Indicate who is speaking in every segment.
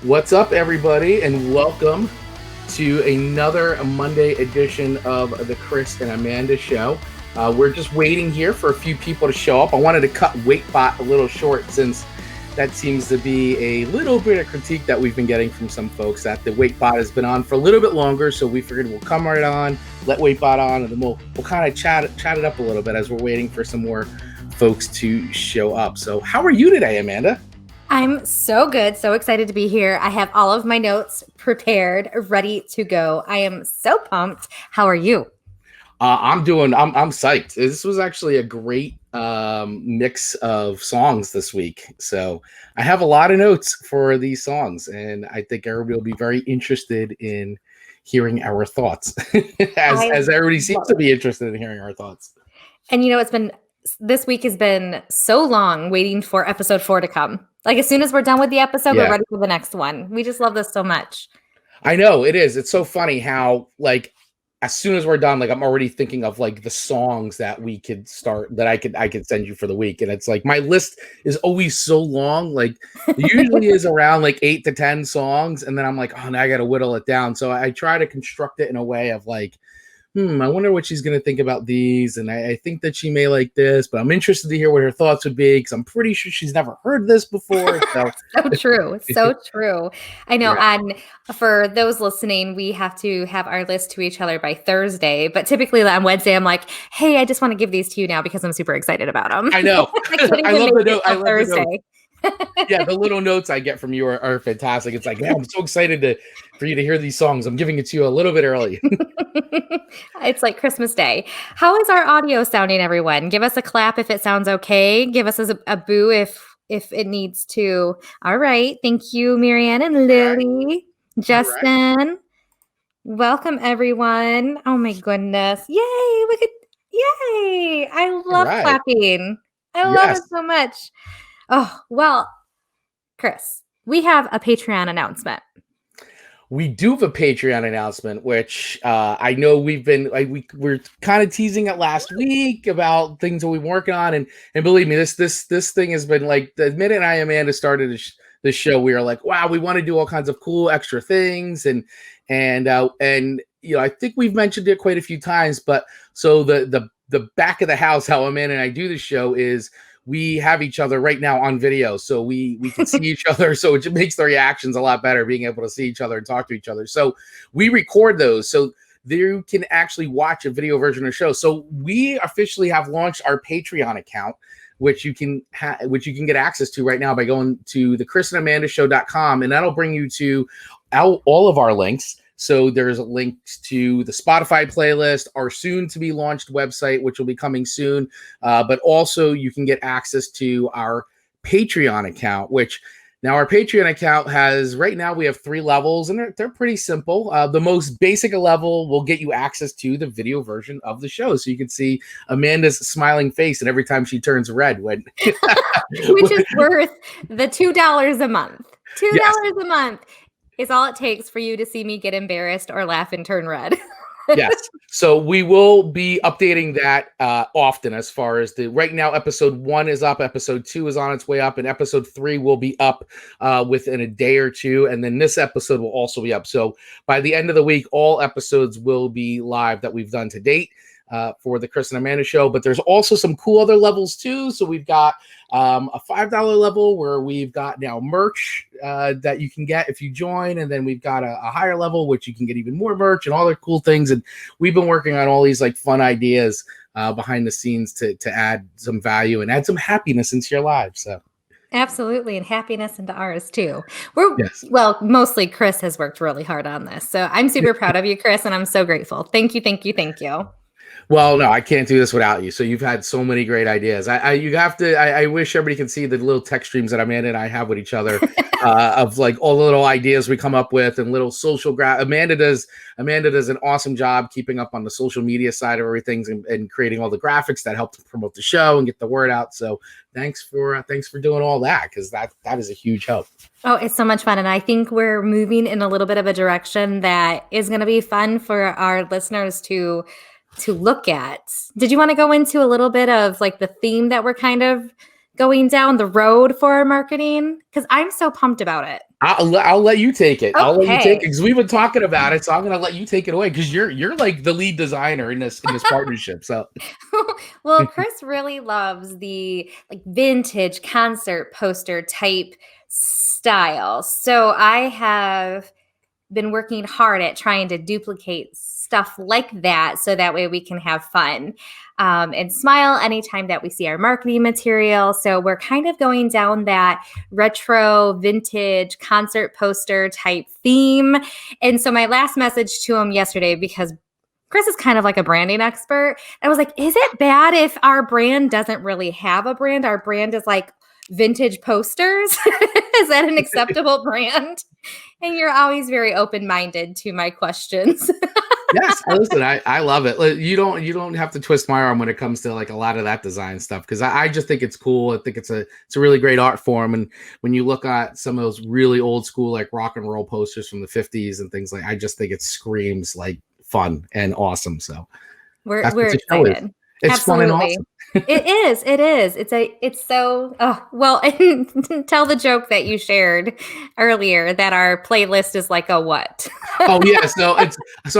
Speaker 1: What's up, everybody, and welcome to another Monday edition of the Chris and Amanda Show. We're just waiting here for a few people to show up. I wanted to cut WaitBot a little short since that seems to be a little bit of critique that we've been getting from some folks that the WaitBot has been on for a little bit longer. So we figured we'll come right on, let WaitBot on, and then we'll kind of chat it up a little bit as we're waiting for some more folks to show up. So how are you today, Amanda?
Speaker 2: I'm so good, so excited to be here. I have all of my notes prepared, ready to go. I am so pumped. How are you?
Speaker 1: I'm psyched. This was actually a great mix of songs this week. So I have a lot of notes for these songs, and I think everybody will be very interested in hearing our thoughts, as everybody seems to be interested in hearing our thoughts.
Speaker 2: And this week has been so long waiting for episode 4 to come. Like as soon as we're done with the episode, we're ready for the next one. We just love this so much.
Speaker 1: I know it is. It's so funny how as soon as we're done, I'm already thinking of the songs that we could start that I could send you for the week. And it's my list is always so long. It usually is around 8 to 10 songs. And then I'm oh, now I got to whittle it down. So I try to construct it in a way of I wonder what she's going to think about these. And I think that she may like this, but I'm interested to hear what her thoughts would be because I'm pretty sure she's never heard this before. So,
Speaker 2: so true. So true. I know. Yeah. And for those listening, we have to have our list to each other by Thursday. But typically on Wednesday, I'm like, hey, I just want to give these to you now because I'm super excited about them.
Speaker 1: I know. I love the note. I love Thursday. The note. Yeah, the little notes I get from you are fantastic. It's man, I'm so excited for you to hear these songs. I'm giving it to you a little bit early.
Speaker 2: It's like Christmas Day. How is our audio sounding, everyone? Give us a clap if it sounds okay. Give us a boo if it needs to. All right. Thank you, Marianne and Lily. Right. Justin. Right. Welcome, everyone. Oh, my goodness. Yay. Yay. I love clapping. I love it so much. Oh, well, Chris, we have a Patreon announcement.
Speaker 1: We do have a Patreon announcement, which I know we've been we're kind of teasing it last week about things that we're working on, and believe me, this thing has been the minute Amanda started this show, we are wow, we want to do all kinds of cool extra things, and I think we've mentioned it quite a few times, but so the back of the house, how Amanda and I do the show is we have each other right now on video, so we can see each other. So it makes the reactions a lot better, being able to see each other and talk to each other. So we record those, so you can actually watch a video version of the show. So we officially have launched our Patreon account, which you can get access to right now by going to thechrisandamandashow.com, and that'll bring you to all of our links. So there's links to the Spotify playlist, our soon-to-be launched website, which will be coming soon. But also you can get access to our Patreon account, which now our Patreon account has, right now we have 3 levels, and they're pretty simple. The most basic level will get you access to the video version of the show. So you can see Amanda's smiling face, and every time she turns red. Which
Speaker 2: is worth the $2 a month. $2 a month. Is all it takes for you to see me get embarrassed or laugh and turn red.
Speaker 1: Yes. So we will be updating that often as far as right now, episode 1 is up, episode 2 is on its way up, and episode 3 will be up within a day or two. And then this episode will also be up. So by the end of the week, all episodes will be live that we've done to date for the Chris and Amanda Show. But there's also some cool other levels too. So we've got a $5 level where we've got now merch that you can get if you join. And then we've got a higher level, which you can get even more merch and all the cool things. And we've been working on all these fun ideas behind the scenes to add some value and add some happiness into your lives. So.
Speaker 2: Absolutely. And happiness into ours too. Well, mostly Chris has worked really hard on this. So I'm super proud of you, Chris, and I'm so grateful. Thank you. Thank you. Thank you.
Speaker 1: Well, no, I can't do this without you. So you've had so many great ideas. I wish everybody could see the little text streams that Amanda and I have with each other of all the little ideas we come up with and little social Amanda does an awesome job keeping up on the social media side of everything and creating all the graphics that help to promote the show and get the word out. So thanks for doing all that, because that is a huge help.
Speaker 2: Oh, it's so much fun. And I think we're moving in a little bit of a direction that is going to be fun for our listeners to look at. Did you want to go into a little bit of the theme that we're kind of going down the road for our marketing? Because I'm so pumped about it.
Speaker 1: I'll let you take it. I'll let you take it
Speaker 2: Okay.
Speaker 1: because we've been talking about it. So I'm gonna let you take it away because you're like the lead designer in this partnership. So
Speaker 2: Well, Chris really loves the like vintage concert poster type style. So I have been working hard at trying to duplicate stuff like that so that way we can have fun and smile anytime that we see our marketing material. So we're kind of going down that retro vintage concert poster type theme. And so my last message to him yesterday, because Chris is kind of like a branding expert, I was like, is it bad if our brand doesn't really have a brand? Our brand is like vintage posters. Is that an acceptable brand? And you're always very open-minded to my questions.
Speaker 1: yes, listen, I love it. Like, you don't have to twist my arm when it comes to like a lot of that design stuff because I just think it's cool. I think it's a really great art form. And when you look at some of those really old school like rock and roll posters from the 50s and things like, I just think it screams like fun and awesome. So
Speaker 2: We're
Speaker 1: that's what
Speaker 2: we're
Speaker 1: the show is.
Speaker 2: excited.
Speaker 1: It's fun and
Speaker 2: Absolutely.
Speaker 1: awesome.
Speaker 2: It is. It is. It's so well, and tell the joke that you shared earlier that our playlist is like a what?
Speaker 1: Oh yeah, so I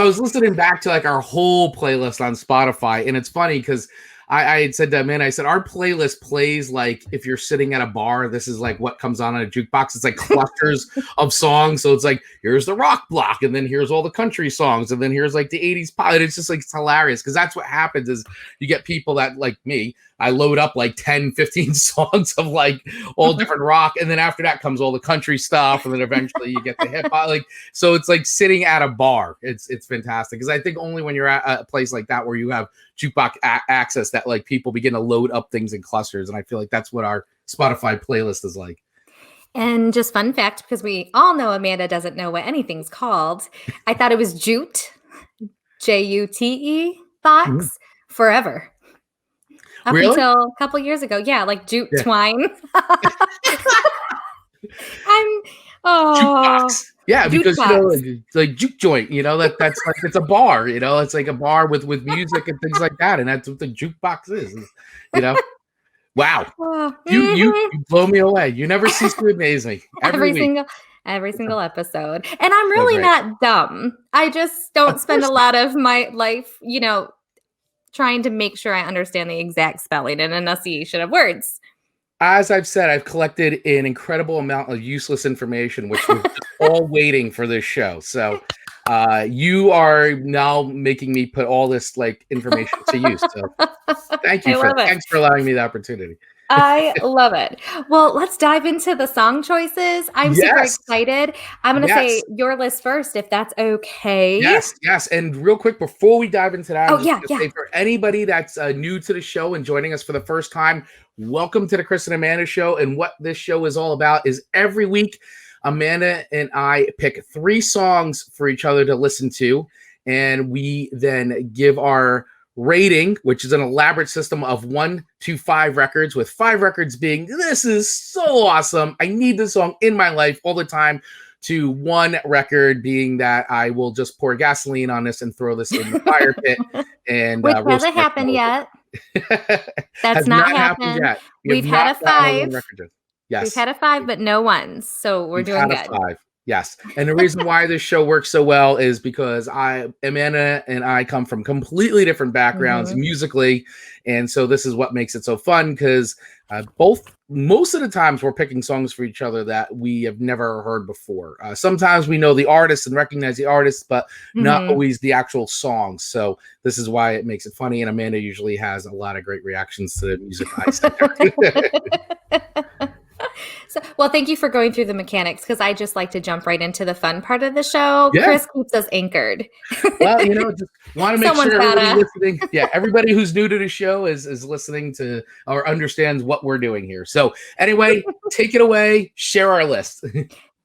Speaker 1: was listening back to like our whole playlist on Spotify, and it's funny because I had said to him, man, I said our playlist plays like if you're sitting at a bar, this is like what comes on a jukebox. It's like clusters of songs. So it's like here's the rock block, and then here's all the country songs, and then here's like the 80s pop. And it's just like it's hilarious because that's what happens is you get people that like me. I load up like 10, 15 songs of like all different rock, and then after that comes all the country stuff, and then eventually you get the hip hop. Like so, it's like sitting at a bar. It's fantastic because I think only when you're at a place like that where you have jukebox access that like people begin to load up things in clusters, and I feel like that's what our Spotify playlist is like.
Speaker 2: And just fun fact, because we all know Amanda doesn't know what anything's called. I thought it was jute, Jute
Speaker 1: Mhm.
Speaker 2: box forever. Up
Speaker 1: Really?
Speaker 2: until a couple years ago. Yeah, like jute
Speaker 1: Yeah.
Speaker 2: twine. I'm oh
Speaker 1: Jukebox. Yeah,
Speaker 2: jute
Speaker 1: because
Speaker 2: box.
Speaker 1: like juke joint, that's like it's a bar, it's like a bar with music and things like that, and that's what the jukebox is, you know. Wow,
Speaker 2: Oh,
Speaker 1: you blow me away. You never cease to amaze me every
Speaker 2: every
Speaker 1: week.
Speaker 2: single every single episode. And I'm
Speaker 1: So
Speaker 2: really
Speaker 1: great.
Speaker 2: not dumb. I just
Speaker 1: Of
Speaker 2: don't spend a
Speaker 1: course not.
Speaker 2: lot of my life, trying to make sure I understand the exact spelling and enunciation of words.
Speaker 1: As I've said, I've collected an incredible amount of useless information, which was just all waiting for this show. So, you are now making me put all this like information to use. So,
Speaker 2: I love it.
Speaker 1: thanks for allowing me the opportunity.
Speaker 2: I love it. Well, let's dive into the song choices. I'm super
Speaker 1: Yes,
Speaker 2: excited. I'm going to say
Speaker 1: yes.
Speaker 2: your list first, if that's okay.
Speaker 1: Yes, yes. And real quick, before we dive into that, I'm
Speaker 2: Oh,
Speaker 1: just
Speaker 2: yeah,
Speaker 1: going to
Speaker 2: yeah.
Speaker 1: say for anybody that's new to the show and joining us for the first time, welcome to the Chris and Amanda Show. And what this show is all about is every week, Amanda and I pick 3 songs for each other to listen to. And we then give our rating, which is an elaborate system of 1 to 5 records, with 5 records being, this is so awesome. I need this song in my life all the time, to 1 record being that I will just pour gasoline on this and throw this in the fire pit and
Speaker 2: Which
Speaker 1: roast
Speaker 2: hasn't happened
Speaker 1: marshmallows.
Speaker 2: yet. That's
Speaker 1: Has
Speaker 2: not
Speaker 1: not happened
Speaker 2: happened.
Speaker 1: yet. We have
Speaker 2: We've had
Speaker 1: not
Speaker 2: a
Speaker 1: gotten a 1
Speaker 2: 5.
Speaker 1: record yet.
Speaker 2: We've
Speaker 1: Yes.
Speaker 2: had a 5, but no ones. So we're
Speaker 1: We've
Speaker 2: doing
Speaker 1: had a
Speaker 2: good.
Speaker 1: 5. Yes. And the reason why this show works so well is because Amanda and I come from completely different backgrounds
Speaker 2: Mhm.
Speaker 1: musically. And so this is what makes it so fun because most of the times we're picking songs for each other that we have never heard before. Sometimes we know the artist and recognize the artist, but not
Speaker 2: Mhm.
Speaker 1: always the actual songs. So this is why it makes it funny. And Amanda usually has a lot of great reactions to the music I send her.
Speaker 2: So, well, thank you for going through the mechanics because I just like to jump right into the fun part of the show.
Speaker 1: Yeah.
Speaker 2: Chris keeps us anchored.
Speaker 1: Well, just want to make
Speaker 2: Someone's
Speaker 1: sure everybody
Speaker 2: gotta.
Speaker 1: listening, everybody who's new to the show is listening to or understands what we're doing here. So anyway, take it away, share our list.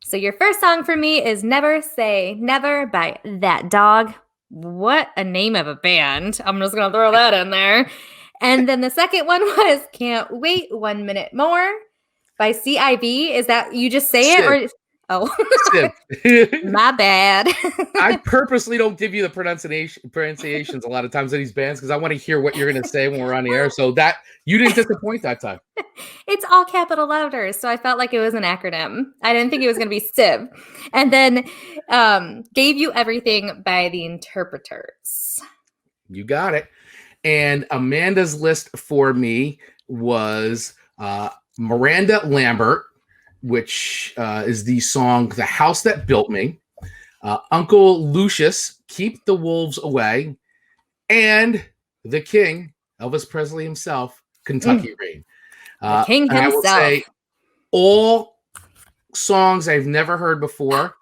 Speaker 2: So, your first song for me is Never Say Never by That Dog. What a name of a band. I'm just going to throw that in there. And then the second one was Can't Wait 1 Minute More by CIV. Is that you just say it
Speaker 1: Sid.
Speaker 2: or Oh,
Speaker 1: Civ.
Speaker 2: my bad.
Speaker 1: I purposely don't give you the pronunciations a lot of times in these bands because I want to hear what you're going to say when we're on the air. So that you didn't disappoint that time.
Speaker 2: It's all capital letters, so I felt like it was an acronym. I didn't think it was going to be CIV. And then Gave You Everything by the Interpreters.
Speaker 1: You got it. And Amanda's list for me was Miranda Lambert, which is the song The House That Built Me, Uncle Lucius, Keep the Wolves Away, and the King, Elvis Presley himself, Kentucky Rain.
Speaker 2: The King himself.
Speaker 1: I will say all songs I've never heard before.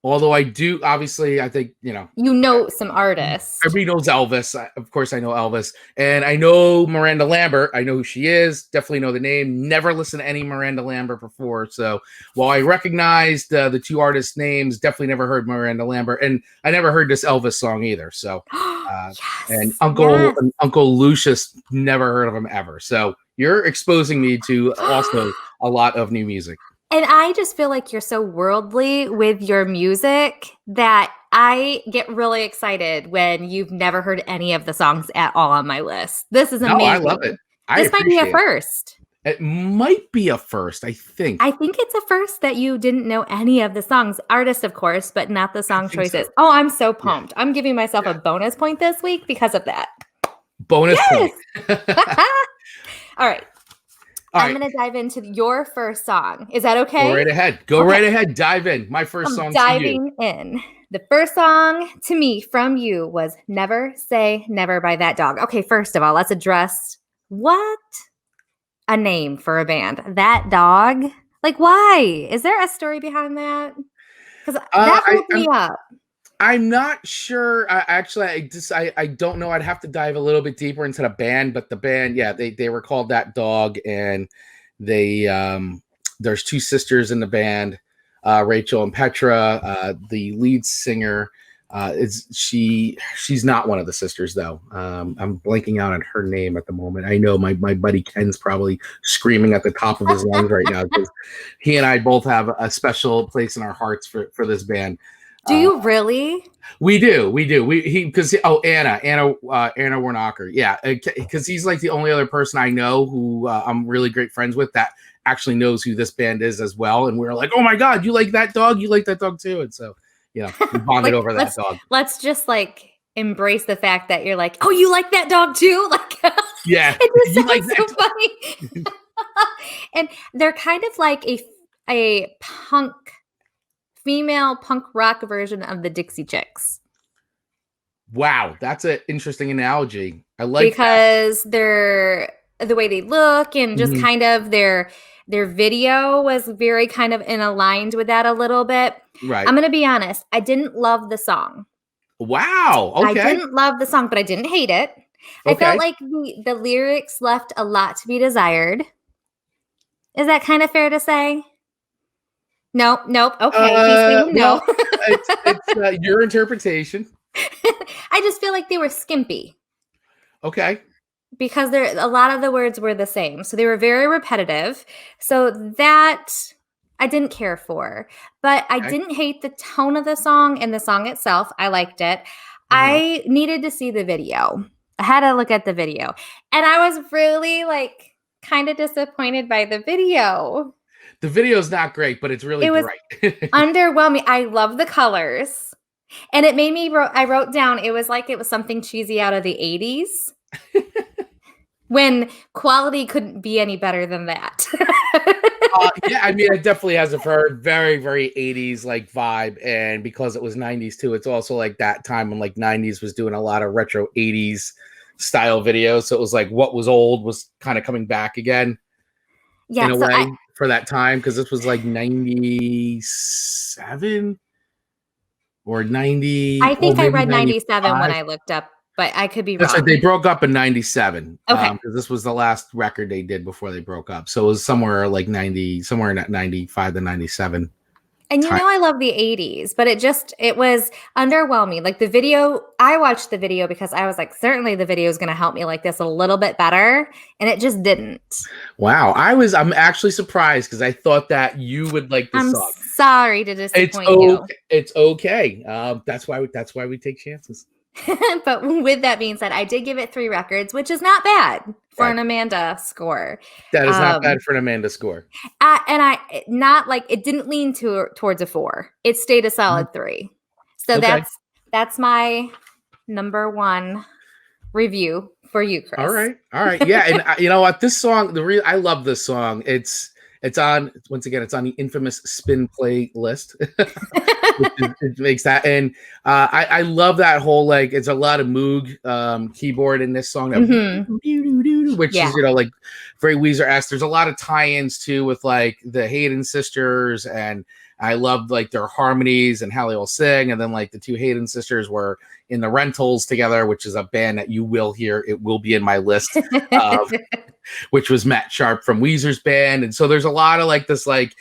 Speaker 1: Although I do, obviously, I think,
Speaker 2: you know some artists.
Speaker 1: Everybody knows Elvis. Of course, I know Elvis. And I know Miranda Lambert. I know who she is. Definitely know the name. Never listened to any Miranda Lambert before. So while I recognized the two artists' names, definitely never heard Miranda Lambert. And I never heard this Elvis song either. So,
Speaker 2: yes,
Speaker 1: and Uncle Lucius, never heard of him ever. So you're exposing me to also a lot of new music.
Speaker 2: And I just feel like you're so worldly with your music that I get really excited when you've never heard any of the songs at all on my list. This is amazing.
Speaker 1: No, I love it.
Speaker 2: This might be a first.
Speaker 1: It might be a first, I think.
Speaker 2: I think it's a first that you didn't know any of the songs. Artists, of course, but not the song choices. So. Oh, I'm so pumped. Yeah. I'm giving myself a bonus point this week because of that.
Speaker 1: Bonus point.
Speaker 2: All right. I'm going to dive into your first song. Is that okay?
Speaker 1: Go right ahead. Go right ahead. Dive in. My first song
Speaker 2: diving in. The first song to me from you was Never Say Never by That Dog. Okay, first of all, let's address what a name for a band. That Dog? Like, why? Is there a story behind that? Because that woke me up.
Speaker 1: I'm not sure. I don't know. I'd have to dive a little bit deeper into the band, but the band, yeah, they were called That Dog, and they there's two sisters in the band, Rachel and Petra. The lead singer she's not one of the sisters though. I'm blanking out on her name at the moment. I know my buddy Ken's probably screaming at the top of his lungs right now because he and I both have a special place in our hearts for this band.
Speaker 2: Do you really?
Speaker 1: We do. Anna Warnocker. Yeah. Because he's like the only other person I know who I'm really great friends with that actually knows who this band is as well. And we're like, oh my God, you like That Dog? You like That Dog too? And so, we bonded over That Dog.
Speaker 2: Let's just like embrace the fact that you're like, oh, you like That Dog too? Like,
Speaker 1: yeah.
Speaker 2: It just sounds so funny. And they're kind of like a female punk rock version of the Dixie Chicks.
Speaker 1: Wow, that's an interesting analogy. I like
Speaker 2: because they're the way they look and just kind of their video was very kind of aligned with that a little bit.
Speaker 1: Right.
Speaker 2: I'm going to be honest. I didn't love the song.
Speaker 1: Wow. Okay.
Speaker 2: I didn't love the song, but I didn't hate it. Okay. I felt like the lyrics left a lot to be desired. Is that kind of fair to say? Nope. Okay. No.
Speaker 1: It's your interpretation.
Speaker 2: I just feel like they were skimpy.
Speaker 1: Okay.
Speaker 2: Because a lot of the words were the same. So they were very repetitive. So that I didn't care for. But I didn't hate the tone of the song and the song itself. I liked it. I needed to see the video. I had to look at the video. And I was really kind of disappointed by the video.
Speaker 1: The video's not great, but it's really bright.
Speaker 2: Underwhelming. I love the colors. And it made me, I wrote down, it was something cheesy out of the 80s. When quality couldn't be any better than that.
Speaker 1: Yeah, I mean, it definitely has a very, very 80s vibe. And because it was 90s too, it's also that time when 90s was doing a lot of retro 80s style videos. So it was what was old was kind of coming back again.
Speaker 2: Yeah,
Speaker 1: in a way. For that time, because this was 97 or 90.
Speaker 2: I think I read 97 when I looked up, but I could be wrong.
Speaker 1: That's right. They broke up in 97.
Speaker 2: Okay.
Speaker 1: Because this was the last record they did before they broke up. So it was somewhere 90, somewhere in that 95 to 97.
Speaker 2: And I love the 80s, but it was underwhelming. Like the video, I watched the video because I was like, certainly the video is going to help me like this a little bit better. And it just didn't.
Speaker 1: Wow. I'm actually surprised because I thought that you would like this song.
Speaker 2: Sorry to disappoint you.
Speaker 1: It's okay. That's why we take chances.
Speaker 2: But with that being said, I did give it 3 records, which is not bad for an Amanda score.
Speaker 1: That is not bad for an Amanda score.
Speaker 2: And it didn't lean towards a 4. It stayed a solid 3. So that's my number 1 review for you, Chris.
Speaker 1: All right. Yeah, and you know what? This song, I love this song. It's on, once again, it's on the infamous spin play list. It makes that, and I love that whole, like, it's a lot of Moog keyboard in this song, which is like very Weezer-esque. There's a lot of tie-ins too with like the Hayden sisters, and I loved like their harmonies and how they all sing. And then like the 2 Hayden sisters were in the Rentals together, which is a band that you will hear. It will be in my list, which was Matt Sharp from Weezer's band. And so there's a lot of like this like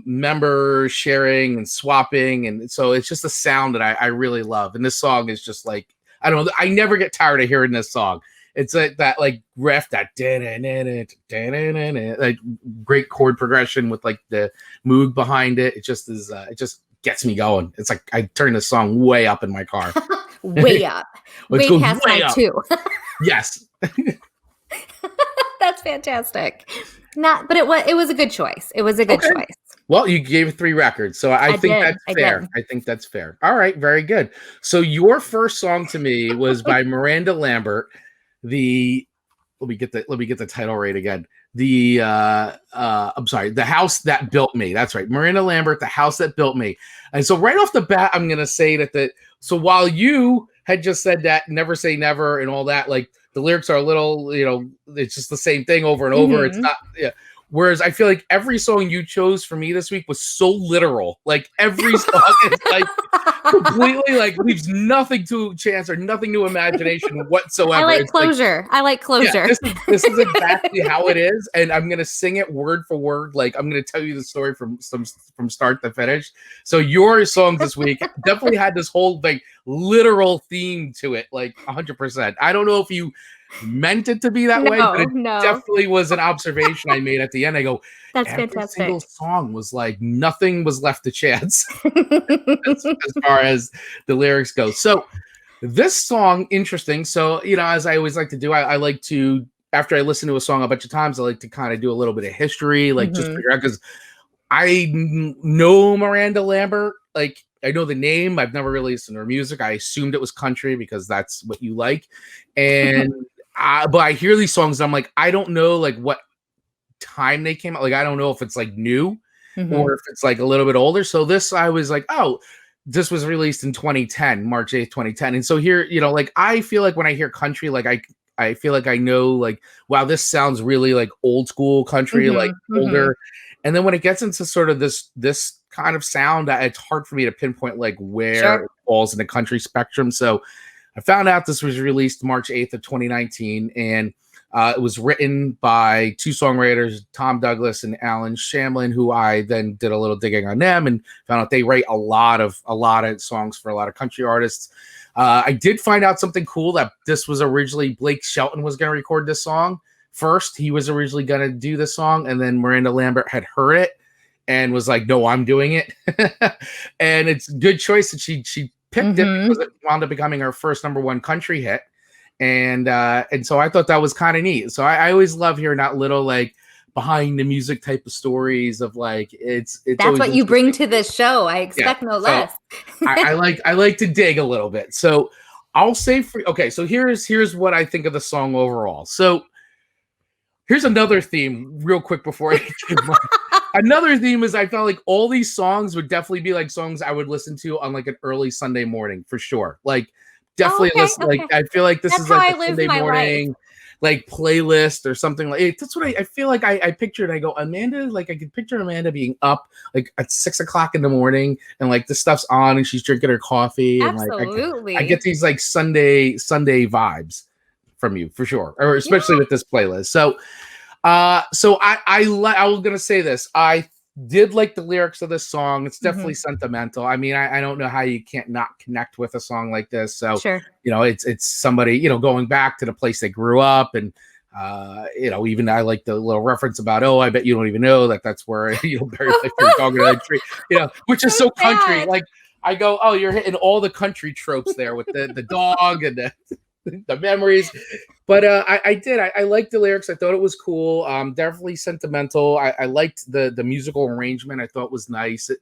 Speaker 1: member sharing and swapping, and so it's just a sound that I really love. And this song is just like, I don't know, I never get tired of hearing this song. It's like that like riff, that like great chord progression with like the Moog behind it. It just is it just gets me going. It's like I turn this song way up in my car.
Speaker 2: Way up. Way past mine too.
Speaker 1: Yes.
Speaker 2: That's fantastic. But it was a good choice. It was a good choice.
Speaker 1: Well, you gave 3 records, so I think that's fair. I think that's fair. All right, very good. So your first song to me was by Miranda Lambert. Let me get the title right again. I'm sorry, The House That Built Me. That's right, Miranda Lambert, The House That Built Me. And so right off the bat, I'm gonna say so while you had just said that never say never and all that, like the lyrics are a little, it's just the same thing over and over. It's not, Whereas I feel like every song you chose for me this week was so literal. Like every song is like completely like leaves nothing to chance or nothing to imagination whatsoever.
Speaker 2: I like closure. Yeah,
Speaker 1: this is exactly how it is, and I'm gonna sing it word for word. Like I'm gonna tell you the story from start to finish. So your songs this week definitely had this whole like literal theme to it, like 100%. I don't know if you meant it to be that way, but it definitely was an observation I made at the end. I go,
Speaker 2: that's
Speaker 1: every
Speaker 2: fantastic.
Speaker 1: Single song was like nothing was left to chance as far as the lyrics go. So this song, interesting. So as I always like to do, I like to, after I listen to a song a bunch of times, I like to kind of do a little bit of history, like just figure out, because I know Miranda Lambert, like I know the name. I've never really listened to her music. I assumed it was country because that's what you like, and but I hear these songs and I'm like, I don't know like what time they came out. Like I don't know if it's like new or if it's like a little bit older. So this, I was like, oh, this was released in 2010, March 8th, 2010. And so here, like I feel like when I hear country, like I feel like I know like, wow, this sounds really like old school country, like older. And then when it gets into sort of this kind of sound, it's hard for me to pinpoint like where it falls in the country spectrum. So I found out this was released March 8th of 2019, and it was written by 2 songwriters, Tom Douglas and Alan Shamlin, who I then did a little digging on them and found out they write a lot of songs for a lot of country artists. I did find out something cool, that this was originally Blake Shelton was going to record this song first. He was originally going to do this song, and then Miranda Lambert had heard it and was like, no, I'm doing it. And it's a good choice that she picked it because it wound up becoming her first #1 country hit. And so I thought that was kind of neat. So I always love hearing that little like behind the music type of stories of like, it's
Speaker 2: that's what you bring to this show. I expect no less.
Speaker 1: I like to dig a little bit. So I'll say so here's what I think of the song overall. So here's another theme real quick before I get another theme is I felt like all these I would definitely be like songs I would listen to on like an early Sunday morning for sure. Like definitely listen. Like I feel like this is like a Sunday morning like playlist or something like. That's what I feel like. I pictured. I go, Amanda. Like I could picture Amanda being up like at 6 o'clock in the morning, and like this stuff's on, and she's drinking her coffee.
Speaker 2: Absolutely.
Speaker 1: And like I get these like Sunday vibes from you for sure, or especially with this playlist. So I was gonna say this. I did like the lyrics of this song. It's
Speaker 2: Mm-hmm.
Speaker 1: definitely sentimental. I mean, I don't know how you can't not connect with a song like this. So,
Speaker 2: Sure.
Speaker 1: it's somebody, going back to the place they grew up. And, even I like the little reference about, I bet you don't even know that's where, bury my favorite dog under that tree, which is so country.
Speaker 2: bad.
Speaker 1: Like, I go, you're hitting all the country tropes there with the dog and the memories. But I liked the lyrics. I thought it was cool. Definitely sentimental. I liked the musical arrangement. I thought was nice. It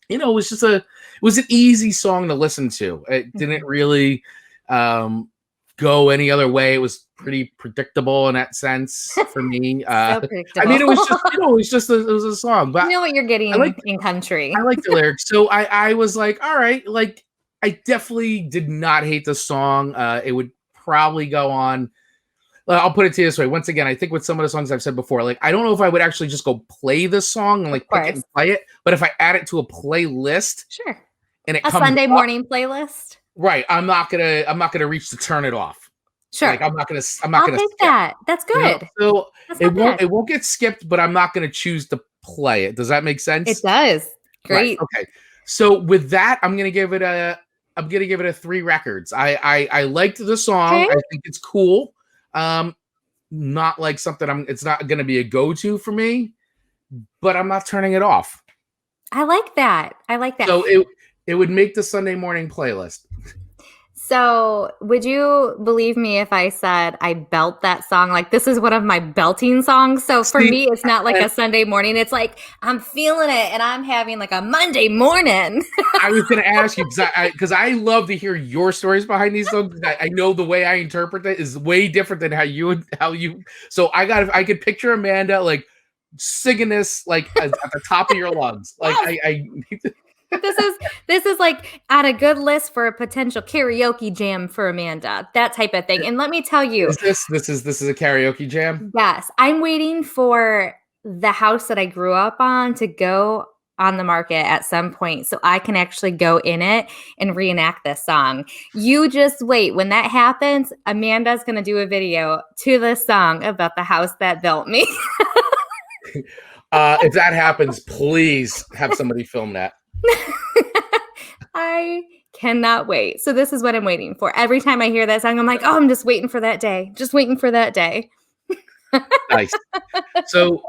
Speaker 1: was it was an easy song to listen to. It didn't really go any other way. It was pretty predictable in that sense for me.
Speaker 2: So predictable.
Speaker 1: I mean, it was just it was a song. But
Speaker 2: you know what you're getting in country.
Speaker 1: I like the lyrics. So I was like, all right, like I definitely did not hate the song. It would probably go on. I'll put it to you this way. Once again, I think with some of the songs I've said before, like I don't know if I would actually just go play this song and like pick it and play it, but if I add it to a playlist,
Speaker 2: sure,
Speaker 1: and it
Speaker 2: a
Speaker 1: comes
Speaker 2: Sunday
Speaker 1: up,
Speaker 2: morning playlist,
Speaker 1: right? I'm not gonna reach to turn it off.
Speaker 2: Sure,
Speaker 1: like I'm not gonna
Speaker 2: I'll take
Speaker 1: skip.
Speaker 2: that. That's good.
Speaker 1: So it won't get skipped, but I'm not gonna choose to play it. Does that make sense?
Speaker 2: It does. Great.
Speaker 1: Right. Okay. So with that, I'm gonna give it a 3 records. I liked the song.
Speaker 2: Okay.
Speaker 1: I think it's cool. Not like something it's not gonna be a go-to for me, but I'm not turning it off.
Speaker 2: I like that.
Speaker 1: So it would make the Sunday morning playlist.
Speaker 2: So would you believe me if I said I belt that song? Like this is one of my belting songs. So for me, it's not like a Sunday morning. It's like I'm feeling it and I'm having like a Monday morning.
Speaker 1: I was going to ask you because I love to hear your stories behind these songs. I know the way I interpret it is way different than how you. So I could picture Amanda like singing this like at the top of your lungs. Like
Speaker 2: This is like on a good list for a potential karaoke jam for Amanda, that type of thing. And let me tell you,
Speaker 1: this is a karaoke jam.
Speaker 2: Yes, I'm waiting for the house that I grew up on to go on the market at some point so I can actually go in it and reenact this song. You just wait. When that happens, Amanda's going to do a video to this song about the house that built me.
Speaker 1: If that happens, please have somebody film that.
Speaker 2: I cannot wait. So this is what I'm waiting for. Every time I hear that song, I'm like, I'm just waiting for that day. Just waiting for that day.
Speaker 1: Nice. So,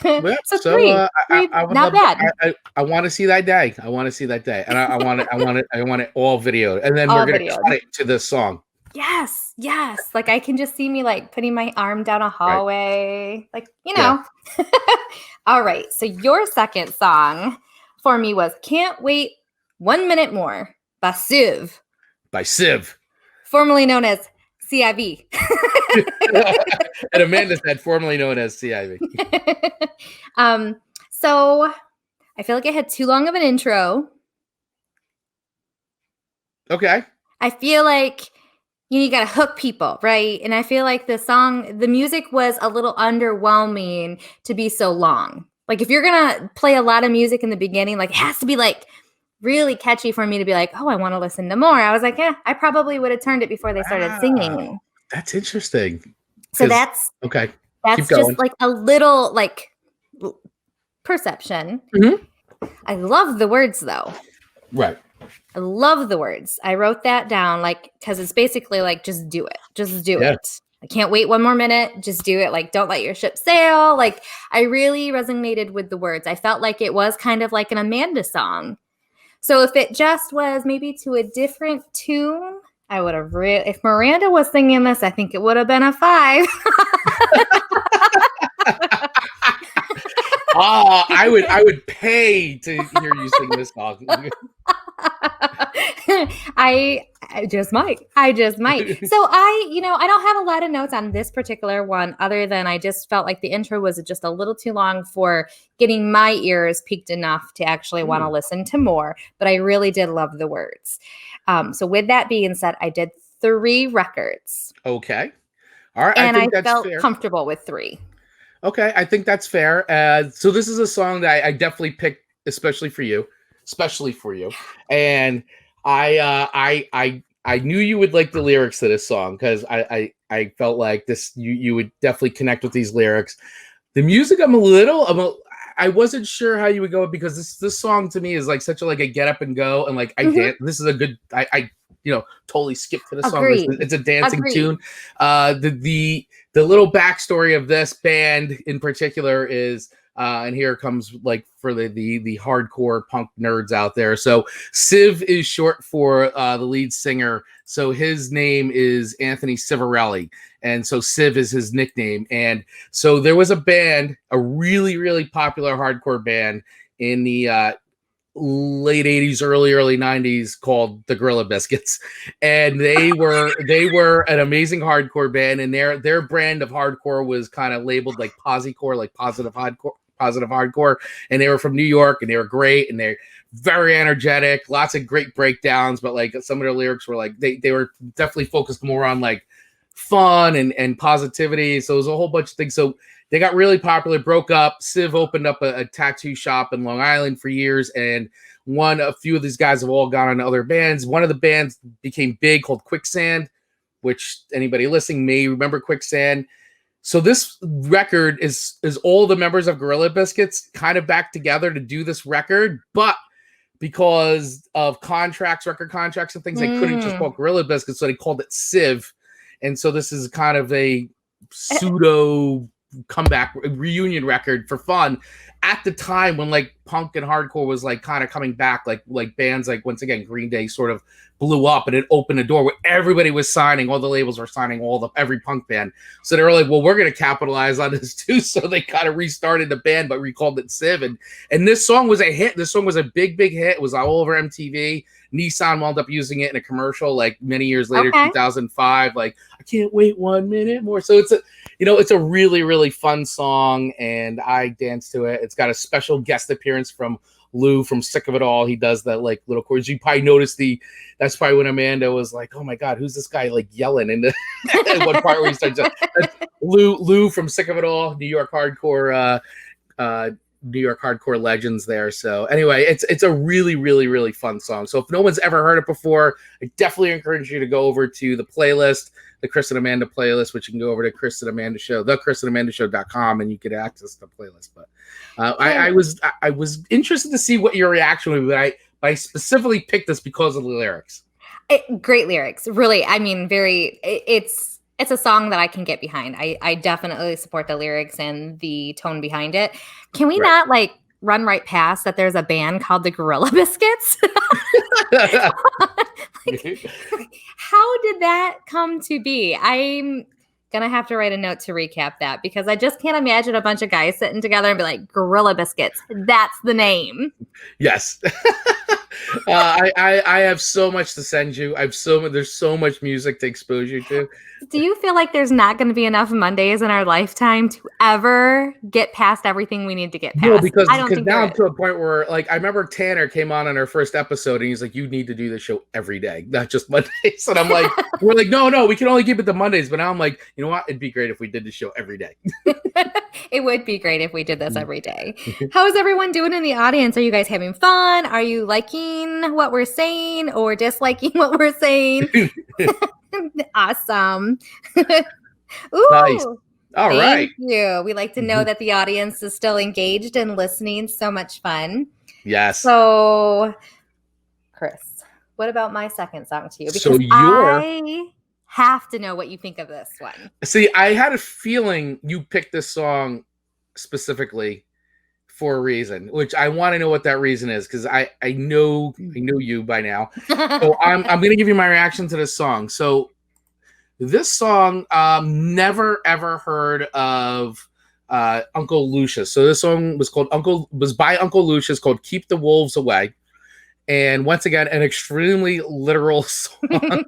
Speaker 2: three,
Speaker 1: I would
Speaker 2: not bad.
Speaker 1: I want to see that day. I want to see that day, and I want it all videoed, and then we're gonna cut it to this song.
Speaker 2: Yes. Like I can just see me like putting my arm down a hallway, like Yeah. All right. So your second song for me was "Can't Wait 1 Minute More" by CIV. Formerly known as CIV.
Speaker 1: And Amanda said formerly known as CIV.
Speaker 2: So I feel like I had too long of an intro.
Speaker 1: Okay.
Speaker 2: I feel like you got to hook people, right? And I feel like the music was a little underwhelming to be so long. Like if you're going to play a lot of music in the beginning, like it has to be like really catchy for me to be like, I want to listen to more. I was like, I probably would have turned it before they started singing.
Speaker 1: That's interesting.
Speaker 2: So that's
Speaker 1: okay.
Speaker 2: That's just like a little like perception.
Speaker 1: Mm-hmm.
Speaker 2: I love the words though.
Speaker 1: Right.
Speaker 2: I love the words. I wrote that down like because it's basically like just do it. Just do it. I can't wait 1 more minute. Just do it. Like don't let your ship sail. Like I really resonated with the words. I felt like it was kind of like an Amanda song. So if it just was maybe to a different tune, I would have if Miranda was singing this, I think it would have been a 5.
Speaker 1: I would pay to hear you sing this song.
Speaker 2: I just might. So I don't have a lot of notes on this particular one other than I just felt like the intro was just a little too long for getting my ears peaked enough to actually want to listen to more. But I really did love the words. So with that being said, I did 3 records.
Speaker 1: Okay. All right.
Speaker 2: And I felt comfortable with 3.
Speaker 1: Okay. I think that's fair. So this is a song that I definitely picked, especially for you. And I knew you would like the lyrics to this song because I felt like this you would definitely connect with these lyrics. The music, I wasn't sure how you would go because this song to me is like such a like a get up and go and like I dance. This is a good I totally skipped to the song. It's a dancing tune. The little backstory of this band in particular is and here comes like for the hardcore punk nerds out there. So CIV is short for the lead singer. So his name is Anthony Civarelli. And so CIV is his nickname. And so there was a band, a really, really popular hardcore band in the late 80s, early 90s called the Gorilla Biscuits. And they were an amazing hardcore band. And their brand of hardcore was kind of labeled like posicore, like positive hardcore. And they were from New York and they were great. And they're very energetic, lots of great breakdowns. But like some of their lyrics were like, they were definitely focused more on like fun and positivity. So it was a whole bunch of things. So they got really popular, broke up. CIV opened up a tattoo shop in Long Island for years. And a few of these guys have all gone on to other bands. One of the bands became big called Quicksand, which anybody listening may remember Quicksand. So this record is all the members of Gorilla Biscuits kind of back together to do this record, but because of record contracts and things, they couldn't just call Gorilla Biscuits, so they called it CIV. And so this is kind of a pseudo comeback reunion record for fun at the time when like punk and hardcore was like kind of coming back, like bands like once again Green Day sort of blew up and it opened a door where everybody was signing, all the labels were signing every punk band. So they were like, well, we're going to capitalize on this too. So they kind of restarted the band, but recalled it CIV. And this song was a hit. This song was a big hit. It was all over MTV. Nissan wound up using it in a commercial like many years later, 2005. Like, I can't wait 1 minute more. So it's a really, really fun song, and I dance to it. It's got a special guest appearance from Lou from Sick of It All. He does that like little chorus. You probably noticed that's probably when Amanda was like, "Oh my God, who's this guy like yelling?" In the one part where he starts Lou from Sick of It All, New York hardcore legends there. So anyway, it's a really, really, really fun song. So if no one's ever heard it before, I definitely encourage you to go over to the playlist, the Chris and Amanda playlist, which you can go over to Chris and Amanda Show, thechrisandamandashow.com, and you can access the playlist. But I was interested to see what your reaction would be, but I specifically picked this because of the lyrics.
Speaker 2: Great lyrics, really. I mean, it's a song that I can get behind. I definitely support the lyrics and the tone behind it. Can we not like run right past that there's a band called the Gorilla Biscuits? How did that come to be? I'm gonna have to write a note to recap that because I just can't imagine a bunch of guys sitting together and be like, Gorilla Biscuits, that's the name.
Speaker 1: Yes. I have so much to send you. There's so much music to expose you to.
Speaker 2: Do you feel like there's not going to be enough Mondays in our lifetime to ever get past everything we need to get past?
Speaker 1: No, because now I'm to a point where like I remember Tanner came on our first episode and he's like, "You need to do this show every day, not just Mondays." And I'm like, "We're like, no, we can only keep it to Mondays." But now I'm like, you know what? It'd be great if we did the show every day.
Speaker 2: It would be great if we did this every day. How is everyone doing in the audience? Are you guys having fun? Are you liking what we're saying or disliking what we're saying? Awesome. Ooh,
Speaker 1: nice. All right.
Speaker 2: Thank you. We like to know that the audience is still engaged and listening. So much fun.
Speaker 1: Yes.
Speaker 2: So, Chris, what about my second song to you? Because I have to know what you think of this one.
Speaker 1: See, I had a feeling you picked this song specifically for a reason, which I want to know what that reason is because I know you by now. So I'm going to give you my reaction to this song. So this song, never ever heard of Uncle Lucius. So this song was by Uncle Lucius called "Keep the Wolves Away." And once again, an extremely literal song.